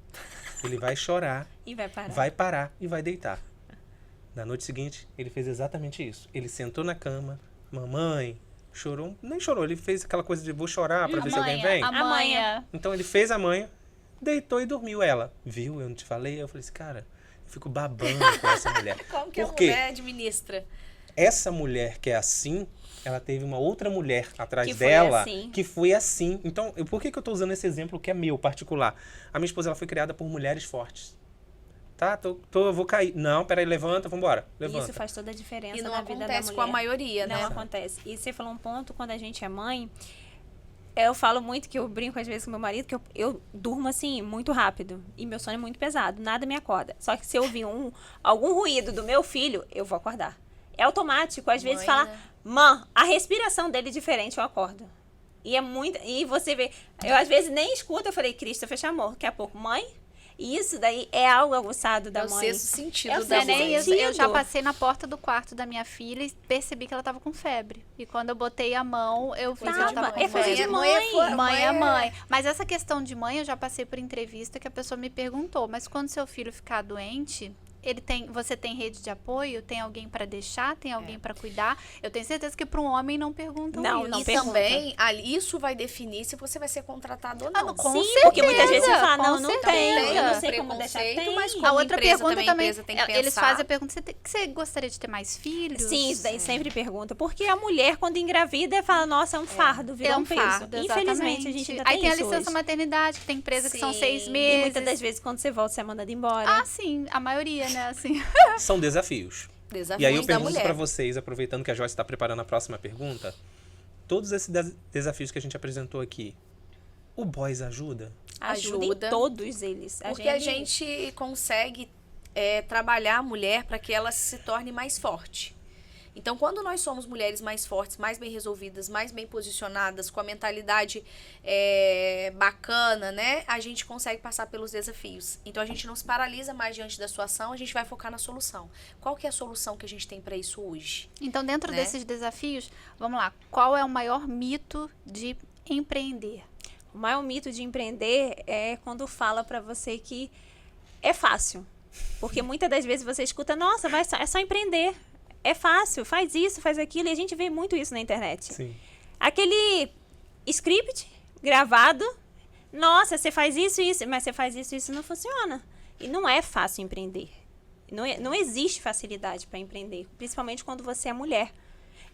Ele vai chorar, E vai parar e vai deitar. Na noite seguinte, ele fez exatamente isso. Ele sentou na cama, mamãe, chorou, nem chorou, ele fez aquela coisa de vou chorar pra ver se alguém vem. Amanhã. Então ele fez a manha, deitou e dormiu. Ela, viu? Eu não te falei? Eu falei assim, cara, eu fico babando com essa mulher. Como que Por a quê? mulher administra? Essa mulher que é assim, ela teve uma outra mulher atrás Que foi dela assim. que foi assim. Então, por que eu tô usando esse exemplo que é meu, particular? A minha esposa, ela foi criada por mulheres fortes. Tá, eu vou cair. Não, peraí, levanta, vambora. Levanta. isso faz toda a diferença E não na vida da mulher. acontece com a maioria, Não né? acontece. E você falou um ponto, quando a gente é mãe, eu falo muito que eu brinco às vezes com meu marido, que eu durmo assim, muito rápido. E meu sono é muito pesado, nada me acorda. Só que se eu ouvir algum ruído do meu filho, eu vou acordar. É automático, às vezes Mãe, falar, né? mãe, a respiração dele é diferente, eu acordo. E é muito. E você vê, eu às vezes nem escuto, eu falei, Christopher chamou, daqui a pouco, mãe. E isso daí é algo aguçado da É o mãe. sexto sentido É o da sexto mãe. Nem isso, eu já sentido. passei na porta do quarto da minha filha e percebi que ela tava com febre. E quando eu botei a mão, eu vi que ela tava com É coisa de febre. mãe. Mãe é mãe. Mas essa questão de mãe, eu já passei por entrevista que a pessoa me perguntou, mas quando seu filho ficar doente, você tem rede de apoio? Tem alguém pra deixar? Tem alguém pra cuidar? Eu tenho certeza que para um homem não perguntam Não, isso. não E pergunta. também, isso vai definir se você vai ser contratado ou não. Com Sim, certeza, porque muitas vezes você fala, com não certeza. tem, eu não sei Tem como deixar. preconceito, Tem. mas A como outra empresa pergunta também, empresa tem que eles pensar. fazem a pergunta, você gostaria de ter mais filhos? Sim, isso daí sempre pergunta. Porque a mulher, quando engravida, fala, nossa, é um fardo, virou É um um peso. fardo, Infelizmente, a gente ainda Aí tem tem a isso licença hoje. maternidade, que tem empresa que são Sim. 6 E meses. muitas das vezes, quando você volta, você é mandada embora. Ah, sim, a maioria, né, assim. São desafios. Desafios E aí eu da pergunto mulher. pra vocês, aproveitando que a Joyce está preparando a próxima pergunta, todos esses desafios que a gente apresentou aqui, o Boys ajuda? Ajuda em ajuda. todos eles. Porque a gente consegue trabalhar a mulher para que ela se torne mais forte. Então, quando nós somos mulheres mais fortes, mais bem resolvidas, mais bem posicionadas, com a mentalidade bacana, né? A gente consegue passar pelos desafios. Então, a gente não se paralisa mais diante da situação, a gente vai focar na solução. Qual que é a solução que a gente tem para isso hoje? Então, dentro Né? desses desafios, vamos lá, qual é o maior mito de empreender? O maior mito de empreender é quando fala pra você que é fácil. Porque muitas das vezes você escuta, nossa, é só empreender. É fácil, faz isso, faz aquilo. E a gente vê muito isso na internet. Sim. Aquele script gravado, nossa, você faz isso, mas você faz isso não funciona. E não é fácil empreender. Não existe facilidade para empreender, principalmente quando você é mulher.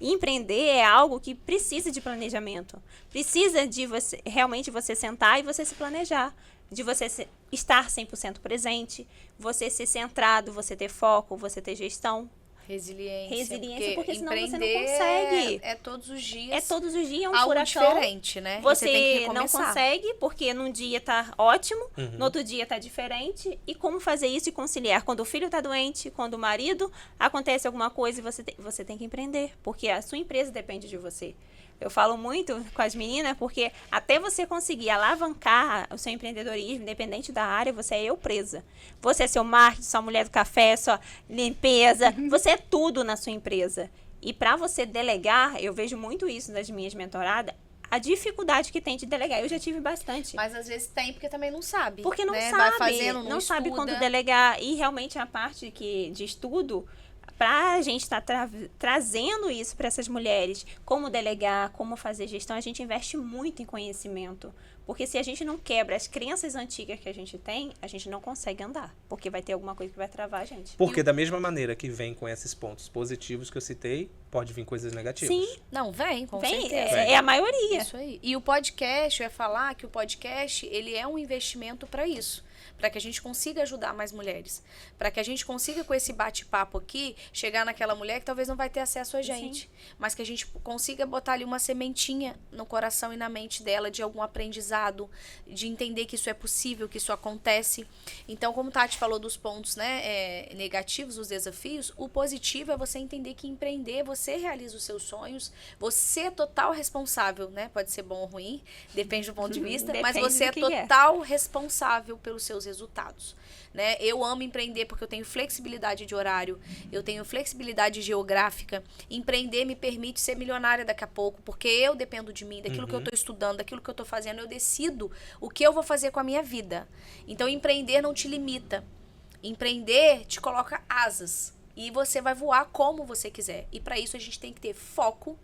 E empreender é algo que precisa de planejamento. Precisa de você realmente você sentar e você se planejar. De você estar 100% presente, você ser centrado, você ter foco, você ter gestão. Resiliência, porque senão você não empreender consegue. É todos os dias. É todos os dias um algo furacão. diferente, né? E Você tem que não recomeçar. consegue, porque num dia tá ótimo, Uhum. no outro dia tá diferente. E como fazer isso e conciliar? Quando o filho tá doente, quando o marido acontece alguma coisa e você tem que empreender, porque a sua empresa depende de você. Eu falo muito com as meninas, porque até você conseguir alavancar o seu empreendedorismo, independente da área, você é eu presa. Você é seu marketing, sua mulher do café, sua limpeza, você é tudo na sua empresa. E para você delegar, eu vejo muito isso nas minhas mentoradas, a dificuldade que tem de delegar. Eu já tive bastante. Mas às vezes tem porque também não sabe. Porque não né? sabe, Vai fazendo, não sabe estuda. quando delegar. E realmente a parte de estudo, para a gente estar trazendo isso para essas mulheres, como delegar, como fazer gestão, a gente investe muito em conhecimento. Porque se a gente não quebra as crenças antigas que a gente tem, a gente não consegue andar. Porque vai ter alguma coisa que vai travar a gente. Porque da mesma maneira que vem com esses pontos positivos que eu citei, pode vir coisas negativas. Sim. Não, vem, com Vem, certeza. é a maioria. Isso aí. E o podcast, eu ia falar que o podcast, ele é um investimento para isso. Para que a gente consiga ajudar mais mulheres. Para que a gente consiga, com esse bate-papo aqui, chegar naquela mulher que talvez não vai ter acesso a gente. Sim. Mas que a gente consiga botar ali uma sementinha no coração e na mente dela de algum aprendizado, de entender que isso é possível, que isso acontece. Então, como Tati falou dos pontos, né, negativos, os desafios, o positivo é você entender que empreender, você realiza os seus sonhos, você é total responsável, né? Pode ser bom ou ruim, depende do ponto de vista, mas Depende você do é que total responsável pelos seus resultados, né? Eu amo empreender porque eu tenho flexibilidade de horário, eu tenho flexibilidade geográfica. Empreender me permite ser milionária daqui a pouco, porque eu dependo de mim, daquilo que eu estou estudando, daquilo que eu estou fazendo, eu decido o que eu vou fazer com a minha vida. Então, empreender não te limita. Empreender te coloca asas e você vai voar como você quiser. E para isso a gente tem que ter foco,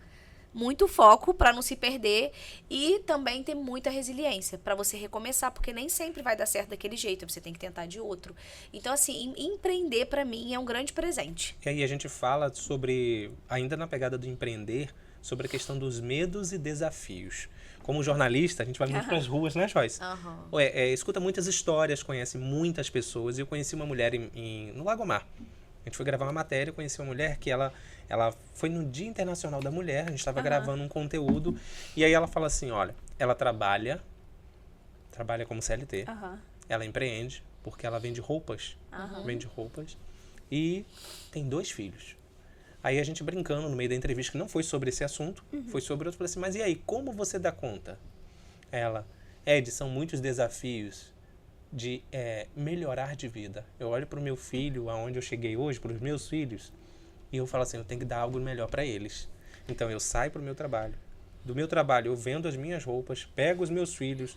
muito foco para não se perder e também ter muita resiliência para você recomeçar, porque nem sempre vai dar certo daquele jeito, você tem que tentar de outro. Então, assim, empreender para mim é um grande presente. E aí a gente fala sobre, ainda na pegada do empreender, sobre a questão dos medos e desafios. Como jornalista, a gente vai muito para as ruas, né, Joyce? Escuta muitas histórias, conhece muitas pessoas. E eu conheci uma mulher no Lagomar. A gente foi gravar uma matéria, conheci uma mulher que ela foi no Dia Internacional da Mulher, a gente estava gravando um conteúdo, e aí ela fala assim, olha, ela trabalha como CLT, ela empreende, porque ela vende roupas, e tem 2 filhos. Aí a gente brincando no meio da entrevista, que não foi sobre esse assunto, foi sobre outro, falei assim, mas e aí, como você dá conta? Ela, Ed, são muitos desafios de melhorar de vida. Eu olho para o meu filho, aonde eu cheguei hoje, para os meus filhos, e eu falo assim, eu tenho que dar algo melhor para eles. Então eu saio para o meu trabalho. Do meu trabalho eu vendo as minhas roupas, pego os meus filhos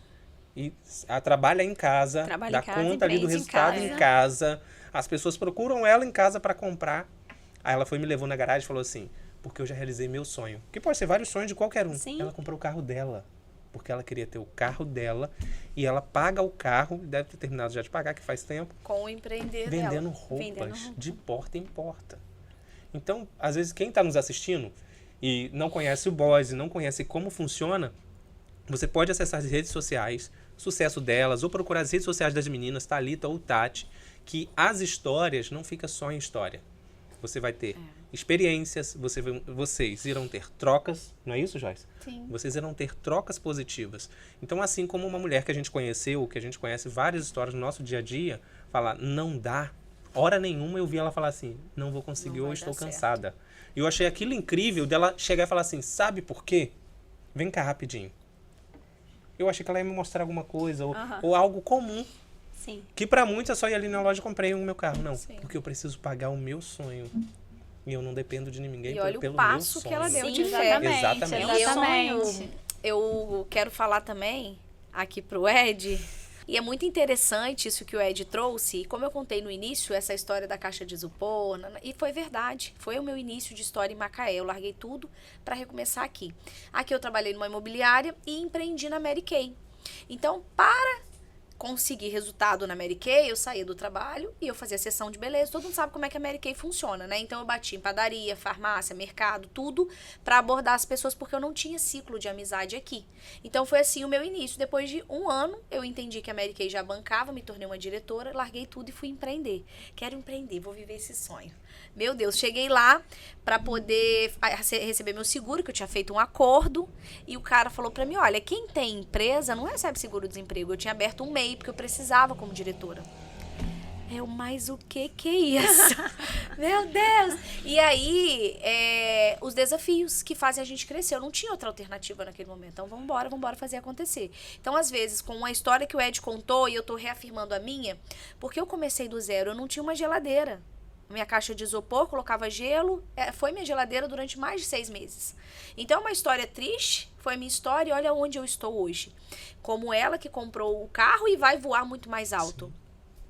e trabalho em casa, dá conta ali do resultado em casa. As pessoas procuram ela em casa para comprar. Aí ela me levou na garagem e falou assim, porque eu já realizei meu sonho. Que pode ser vários sonhos de qualquer um. Sim. Ela comprou o carro dela. Porque ela queria ter o carro dela e ela paga o carro, deve ter terminado já de pagar, que faz tempo. Com o empreender vendendo dela. roupas de porta em porta. Então, às vezes, quem está nos assistindo e não conhece o Boss e não conhece como funciona, você pode acessar as redes sociais, sucesso delas, ou procurar as redes sociais das meninas, Thalita ou Tati, que as histórias não ficam só em história. Você vai ter experiências, vocês irão ter trocas, não é isso, Joyce? Sim. Vocês irão ter trocas positivas. Então, assim como uma mulher que a gente conheceu, que a gente conhece várias histórias no nosso dia a dia, falar, não dá, hora nenhuma eu vi ela falar assim, não vou conseguir, ou estou cansada. E eu achei aquilo incrível dela chegar e falar assim, sabe por quê? Vem cá rapidinho. Eu achei que ela ia me mostrar alguma coisa, ou algo comum. Sim. Que pra muitos é só ir ali na loja e comprei o meu carro. Não, Sim. porque eu preciso pagar o meu sonho. E eu não dependo de ninguém E olha pelo o passo meu sonho. que ela deu Sim, de fé. Exatamente. Eu quero falar também aqui pro Ed, e é muito interessante isso que o Ed trouxe, e como eu contei no início, essa história da caixa de isopor, e foi verdade, foi o meu início de história em Macaé, eu larguei tudo para recomeçar aqui. Aqui eu trabalhei numa imobiliária e empreendi na Mary Kay. Então, para conseguir resultado na Mary Kay, eu saía do trabalho e eu fazia sessão de beleza. Todo mundo sabe como é que a Mary Kay funciona, né? Então eu bati em padaria, farmácia, mercado, tudo para abordar as pessoas, porque eu não tinha ciclo de amizade aqui. Então foi assim o meu início. Depois de 1 ano, eu entendi que a Mary Kay já bancava, me tornei uma diretora, larguei tudo e fui empreender. Quero empreender, vou viver esse sonho. Meu Deus, cheguei lá para poder receber meu seguro, que eu tinha feito um acordo, e o cara falou para mim, olha, quem tem empresa não recebe seguro-desemprego. Eu tinha aberto um MEI, porque eu precisava como diretora. Mas o que é isso? Meu Deus! E aí, os desafios que fazem a gente crescer. Eu não tinha outra alternativa naquele momento. Então, vamos embora fazer acontecer. Então, às vezes, com uma história que o Ed contou, e eu tô reafirmando a minha, porque eu comecei do zero, eu não tinha uma geladeira. Minha caixa de isopor, colocava gelo, foi minha geladeira durante mais de 6 meses. Então, é uma história triste, foi minha história, e olha onde eu estou hoje. Como ela que comprou o carro e vai voar muito mais alto.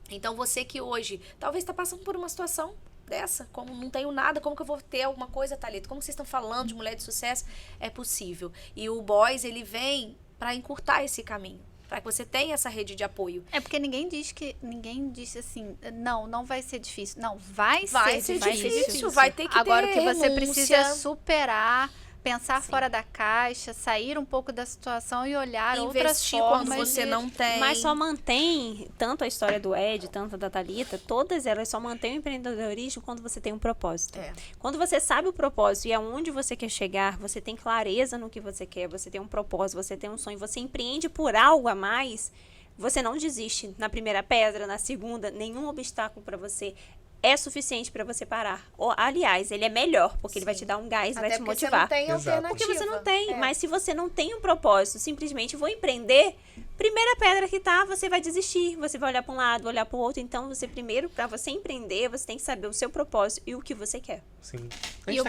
Sim. Então, você que hoje talvez está passando por uma situação dessa, como não tenho nada, como que eu vou ter alguma coisa, Thalita? Como vocês estão falando de mulher de sucesso? É possível. E o Boys, ele vem para encurtar esse caminho, para que você tenha essa rede de apoio. Porque ninguém disse assim, não vai ser difícil. Não, vai ser difícil. Vai ter que Agora, ter o que você renúncia. precisa é superar, pensar fora da caixa, sair um pouco da situação e olhar outras formas. Quando você não tem. Mas só mantém, tanto a história do Ed, tanto da Thalita, todas elas só mantêm o empreendedorismo quando você tem um propósito. Quando você sabe o propósito e aonde você quer chegar, você tem clareza no que você quer, você tem um propósito, você tem um sonho, você empreende por algo a mais, você não desiste na primeira pedra, na segunda, nenhum obstáculo para você é suficiente para você parar. Aliás, ele é melhor, porque ele vai te dar um gás, vai te motivar. Você não tem alternativa. Porque você não tem. Mas se você não tem um propósito, simplesmente vou empreender, primeira pedra que tá, você vai desistir. Você vai olhar para um lado, olhar para o outro. Então, você primeiro, para você empreender, você tem que saber o seu propósito e o que você quer. Sim. E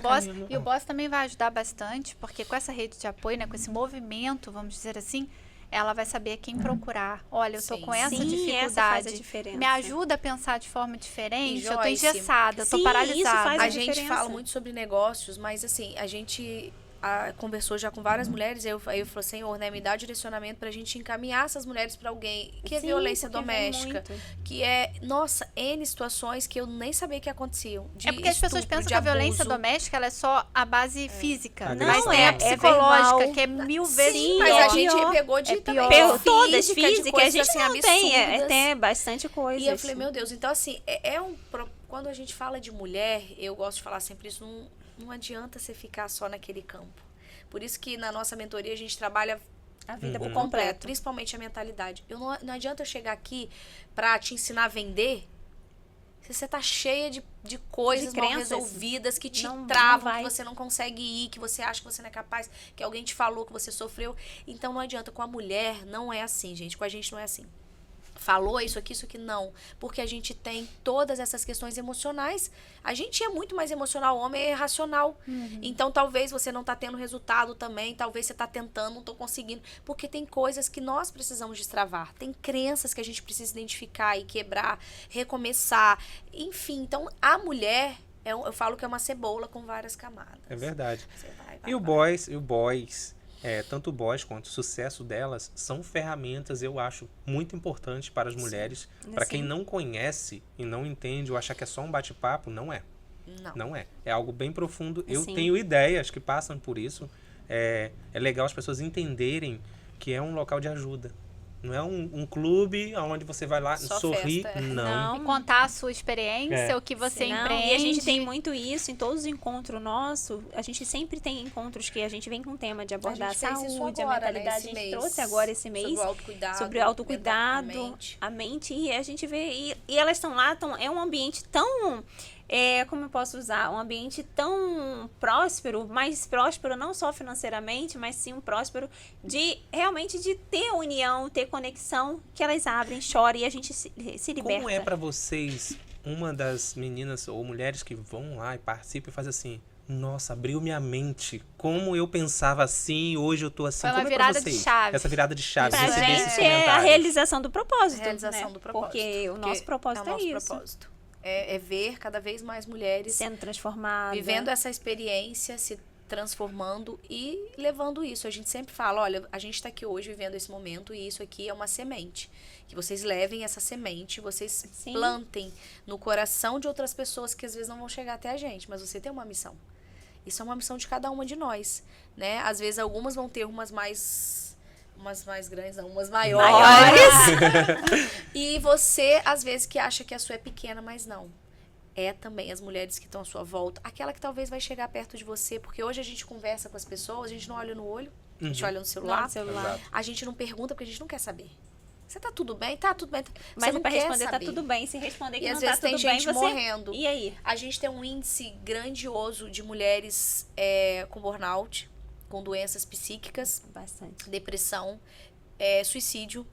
o Boss também vai ajudar bastante, porque com essa rede de apoio, né, com esse movimento, vamos dizer assim, ela vai saber quem procurar. Olha, eu tô com essa dificuldade. Essa faz a diferença. Me ajuda a pensar de forma diferente. E, eu tô engessada, eu tô paralisada. Isso faz a gente fala muito sobre negócios, mas assim, a gente conversou já com várias mulheres, aí eu falei, Senhor, né, me dá direcionamento pra gente encaminhar essas mulheres pra alguém que é violência doméstica, que é, nossa, N situações que eu nem sabia que aconteciam. É porque as pessoas pensam que a violência doméstica ela é só a base física, não, mas tem a psicológica, que é 1000 vezes mas a gente pegou de também todas físicas, a gente assim, não tem bastante coisa. E eu falei, meu Deus, então assim, quando a gente fala de mulher, eu gosto de falar sempre isso, não adianta você ficar só naquele campo. Por isso que na nossa mentoria a gente trabalha a vida por completo, principalmente a mentalidade. Não adianta eu chegar aqui pra te ensinar a vender se você tá cheia de coisas mal resolvidas que te travam, que você não consegue ir, que você acha que você não é capaz, que alguém te falou que você sofreu. Então não adianta. Com a mulher não é assim, gente. Com a gente não é assim. Falou isso aqui, não. Porque a gente tem todas essas questões emocionais. A gente é muito mais emocional, o homem é racional. Então, talvez você não tá tendo resultado também, talvez você tá tentando, não tô conseguindo. Porque tem coisas que nós precisamos destravar. Tem crenças que a gente precisa identificar e quebrar, recomeçar. Enfim, então, a mulher, eu falo que é uma cebola com várias camadas. É verdade. Você vai. E o boys... tanto o Boys quanto o sucesso delas são ferramentas, eu acho, muito importantes para as mulheres. Para quem não conhece e não entende ou achar que é só um bate-papo, não é. Não é. É algo bem profundo. Eu tenho ideias que passam por isso. É legal as pessoas entenderem que é um local de ajuda. Não é um clube onde você vai lá sorrir. Festa. Não. E contar a sua experiência, o que você empreende. E a gente tem muito isso em todos os encontros nossos. A gente sempre tem encontros que a gente vem com o tema de abordar a saúde, a mentalidade. A gente trouxe agora esse mês sobre o autocuidado, a mente. E a gente vê... E elas estão lá, é um ambiente tão... como eu posso usar? Um ambiente tão próspero, mais próspero não só financeiramente, mas sim um próspero de realmente de ter união, ter conexão, que elas abrem, choram e a gente se liberta. Como é pra vocês, uma das meninas ou mulheres que vão lá e participam e faz assim, nossa, abriu minha mente, como eu pensava assim, hoje eu tô assim. Foi uma como virada é pra vocês? de chave. Essa virada de chave. Pra gente é a realização do propósito, do propósito. Porque o nosso propósito é isso. Propósito. É ver cada vez mais mulheres sendo transformadas, vivendo essa experiência, se transformando e levando isso. A gente sempre fala, olha, a gente está aqui hoje vivendo esse momento e isso aqui é uma semente. Que vocês levem essa semente, vocês plantem no coração de outras pessoas que às vezes não vão chegar até a gente, mas você tem uma missão. Isso é uma missão de cada uma de nós, né? Às vezes algumas vão ter umas mais grandes, não, umas maiores. E você, às vezes, que acha que a sua é pequena, mas não. É também as mulheres que estão à sua volta. Aquela que talvez vai chegar perto de você, porque hoje a gente conversa com as pessoas, a gente não olha no olho, a gente olha no celular. Exato. A gente não pergunta porque a gente não quer saber. Você tá tudo bem? Tá tudo bem. Mas não pra quer responder saber. tá tudo bem. Se responder que E não às tá vezes tudo tem bem, gente você... morrendo. E aí? A gente tem um índice grandioso de mulheres com burnout, com doenças psíquicas, Bastante. depressão, suicídio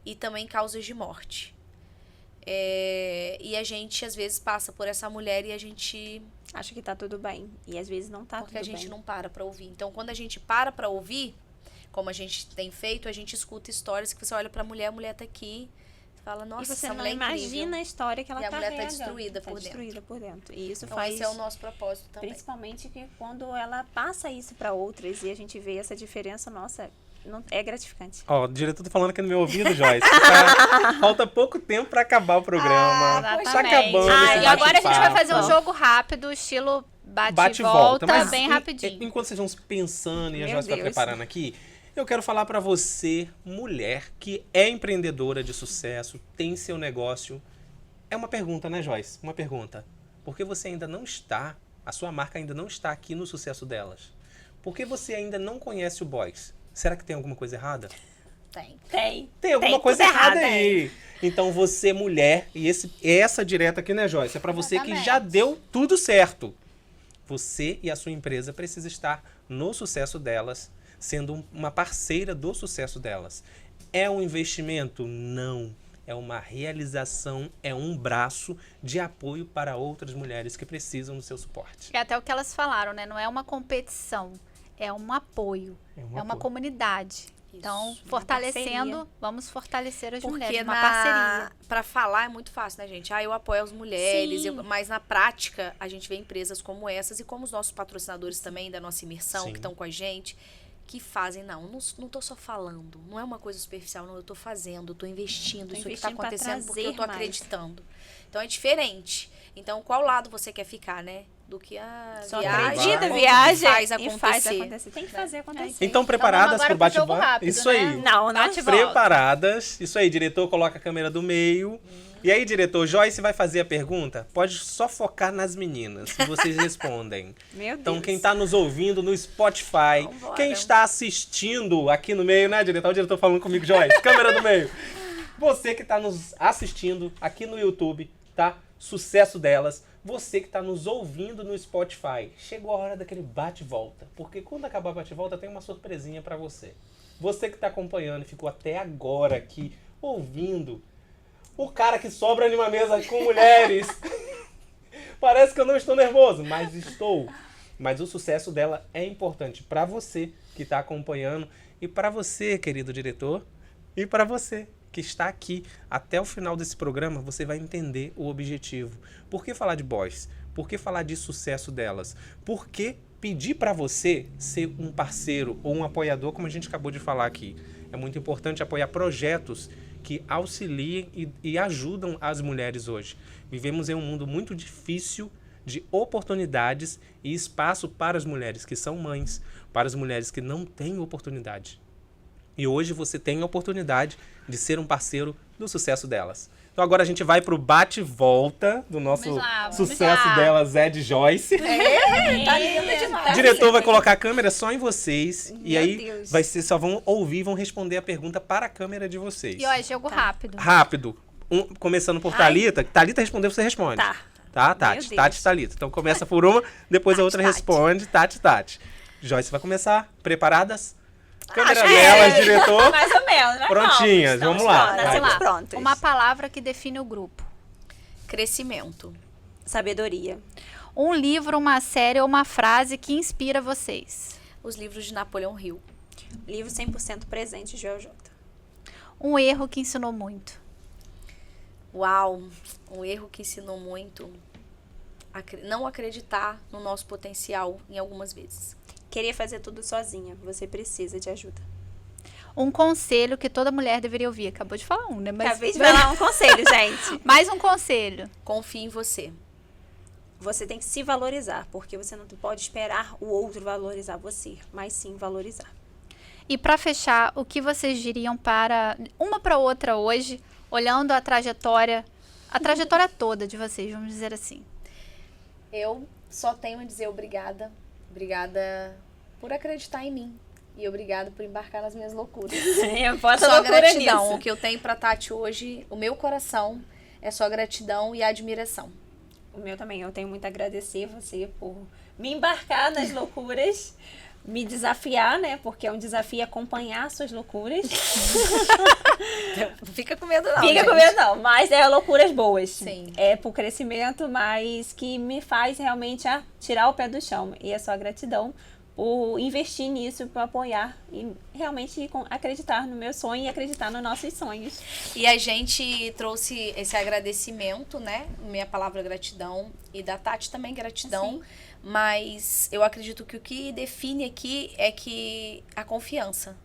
e também causas de morte. E a gente, às vezes, passa por essa mulher e a gente... Acho que tá tudo bem. E às vezes não tá porque tudo bem. a gente não para pra ouvir. Então, quando a gente para pra ouvir, como a gente tem feito, a gente escuta histórias que você olha pra mulher, a mulher tá aqui, você fala, nossa, e você essa não mulher é incrível. imagina a história que ela E a mulher carrega. tá destruída por dentro. destruída por dentro. E isso Então, faz... esse é o nosso propósito também. Principalmente que quando ela passa isso pra outras e a gente vê essa diferença, nossa, não, é gratificante. Ó, o diretor tá falando aqui no meu ouvido, Joyce. Falta pouco tempo pra acabar o programa. Tá Exatamente. acabando esse E agora a gente vai bate-papo. fazer um jogo rápido, estilo Bate e bate-volta, Mas bem rapidinho. Enquanto vocês vão pensando e a Meu Joyce vai Deus. preparando aqui, eu quero falar pra você, mulher, que é empreendedora de sucesso, tem seu negócio. É uma pergunta, né, Joyce? Uma pergunta. Por que você ainda não está, a sua marca ainda não está aqui no sucesso delas? Por que você ainda não conhece o Boys? Será que tem alguma coisa errada? Tem. Tem alguma Tem coisa tudo errada errado aí. Então você, mulher, e essa direta aqui, né, Joyce? É pra você que já deu tudo certo. Você e a sua empresa precisam estar no sucesso delas, sendo uma parceira do sucesso delas. É um investimento? Não. É uma realização, é um braço de apoio para outras mulheres que precisam do seu suporte. É até o que elas falaram, né? Não é uma competição, é um apoio, é uma apoio. comunidade. Então, fortalecendo, parceria. vamos fortalecer as mulheres, Porque uma parceria. pra falar é muito fácil, né, gente? Eu apoio as mulheres, Sim. mas na prática a gente vê empresas como essas e como os nossos patrocinadores também da nossa imersão, Sim. que estão com a gente, que fazem, não tô só falando, não é uma coisa superficial, não, eu tô fazendo, eu tô investindo, Tô isso aqui tá investindo pra acontecendo porque eu trazer tô mais. acreditando. Então é diferente. Então, qual lado você quer ficar, né? Do que a Só viagem, acredita, ou viaja faz e acontecer. faz acontecer. Tem que fazer acontecer. Então, preparadas agora pro pro jogo bate-volta? rápido, Isso né? aí. Não, não. Bate e volta. Preparadas. Isso aí, diretor, coloca a câmera do meio. E aí, diretor, Joyce vai fazer a pergunta? Pode só focar nas meninas, e vocês respondem. Meu Deus. Então, quem tá nos ouvindo no Spotify, Vambora. quem está assistindo aqui no meio, né, diretor? O diretor falando comigo, Joyce, câmera do meio. Você que tá nos assistindo aqui no YouTube, tá? Sucesso delas. Você que tá nos ouvindo no Spotify, chegou a hora daquele bate-volta. Porque quando acabar o bate-volta, tem uma surpresinha pra você. Você que tá acompanhando e ficou até agora aqui, ouvindo, o cara que sobra numa mesa com mulheres. Parece que eu não estou nervoso, mas estou. Mas o sucesso dela é importante pra você que tá acompanhando e pra você, querido diretor, e pra você que está aqui até o final desse programa, você vai entender o objetivo. Por que falar de Boys? Por que falar de sucesso delas? Por que pedir para você ser um parceiro ou um apoiador, como a gente acabou de falar aqui? É muito importante apoiar projetos que auxiliem e ajudam as mulheres hoje. Vivemos em um mundo muito difícil de oportunidades e espaço para as mulheres que são mães, para as mulheres que não têm oportunidade. E hoje você tem a oportunidade de ser um parceiro do sucesso delas. Então agora a gente vai pro bate-volta do nosso Vamos lá, vamos sucesso lá. delas, Ed Joyce. Tá linda demais. O diretor vai colocar a câmera só em vocês. E Meu aí Deus. vai ser, só vão ouvir, vão responder a pergunta para a câmera de vocês. E ó, é jogo rápido. Rápido. Começando por Thalita. Thalita respondeu, você responde. Tá. Tá, Tati. Deus. Tati, Thalita. Então começa por uma, depois a outra Tati. responde. Tati. Joyce vai começar. Preparadas? Câmera Acho que delas, diretor. Mais ou menos. Mas Prontinhas, vamos vamos lá. prontas, Vai. estamos prontas. Uma palavra que define o grupo. Crescimento. Sabedoria. Um livro, uma série ou uma frase que inspira vocês. Os livros de Napoleão Hill. Livro 100% presente, Joel J. Um erro que ensinou muito. Uau, um erro que ensinou muito. Não acreditar no nosso potencial em algumas vezes. Queria fazer tudo sozinha. Você precisa de ajuda. Um conselho que toda mulher deveria ouvir. Acabou de falar um, né? Mas Acabei de falar um conselho, gente. mais um conselho. Confie em você. Você tem que se valorizar, porque você não pode esperar o outro valorizar você, mas sim valorizar. E para fechar, o que vocês diriam para uma para outra hoje, olhando a trajetória toda de vocês, vamos dizer assim. Eu só tenho a dizer obrigada. Obrigada por acreditar em mim. E obrigada por embarcar nas minhas loucuras. Bota Só loucura gratidão. nisso. O que eu tenho pra Tati hoje, o meu coração, é só gratidão e admiração. O meu também. Eu tenho muito a agradecer você por me embarcar nas loucuras, me desafiar, né? Porque é um desafio acompanhar suas loucuras. Não fica com medo não, Fica gente. com medo não, mas é loucuras boas. Sim. É pro crescimento, mas que me faz realmente tirar o pé do chão. E é só gratidão por investir nisso, por apoiar e realmente acreditar no meu sonho e acreditar nos nossos sonhos. E a gente trouxe esse agradecimento, né? Minha palavra gratidão e da Tati também gratidão. Sim. Mas eu acredito que o que define aqui é que a confiança.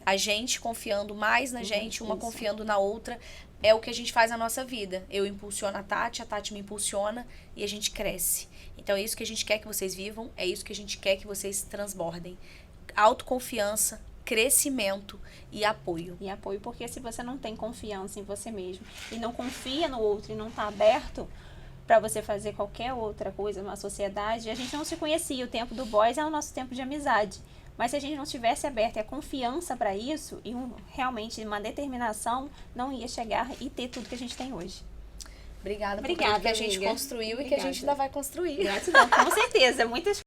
A gente confiando mais na gente, uma isso. confiando na outra, é o que a gente faz na nossa vida. Eu impulsiono a Tati me impulsiona e a gente cresce. Então é isso que a gente quer que vocês vivam, é isso que a gente quer que vocês transbordem. Autoconfiança, crescimento e apoio. E apoio, porque se você não tem confiança em você mesmo e não confia no outro e não está aberto para você fazer qualquer outra coisa na sociedade, a gente não se conhecia. O tempo do boys é o nosso tempo de amizade. Mas se a gente não tivesse aberto a confiança para isso e realmente uma determinação, não ia chegar e ter tudo que a gente tem hoje. Obrigada por Obrigada, tudo que a gente amiga. construiu e que a Obrigada. gente ainda vai construir. Gratidão, com certeza. Muitas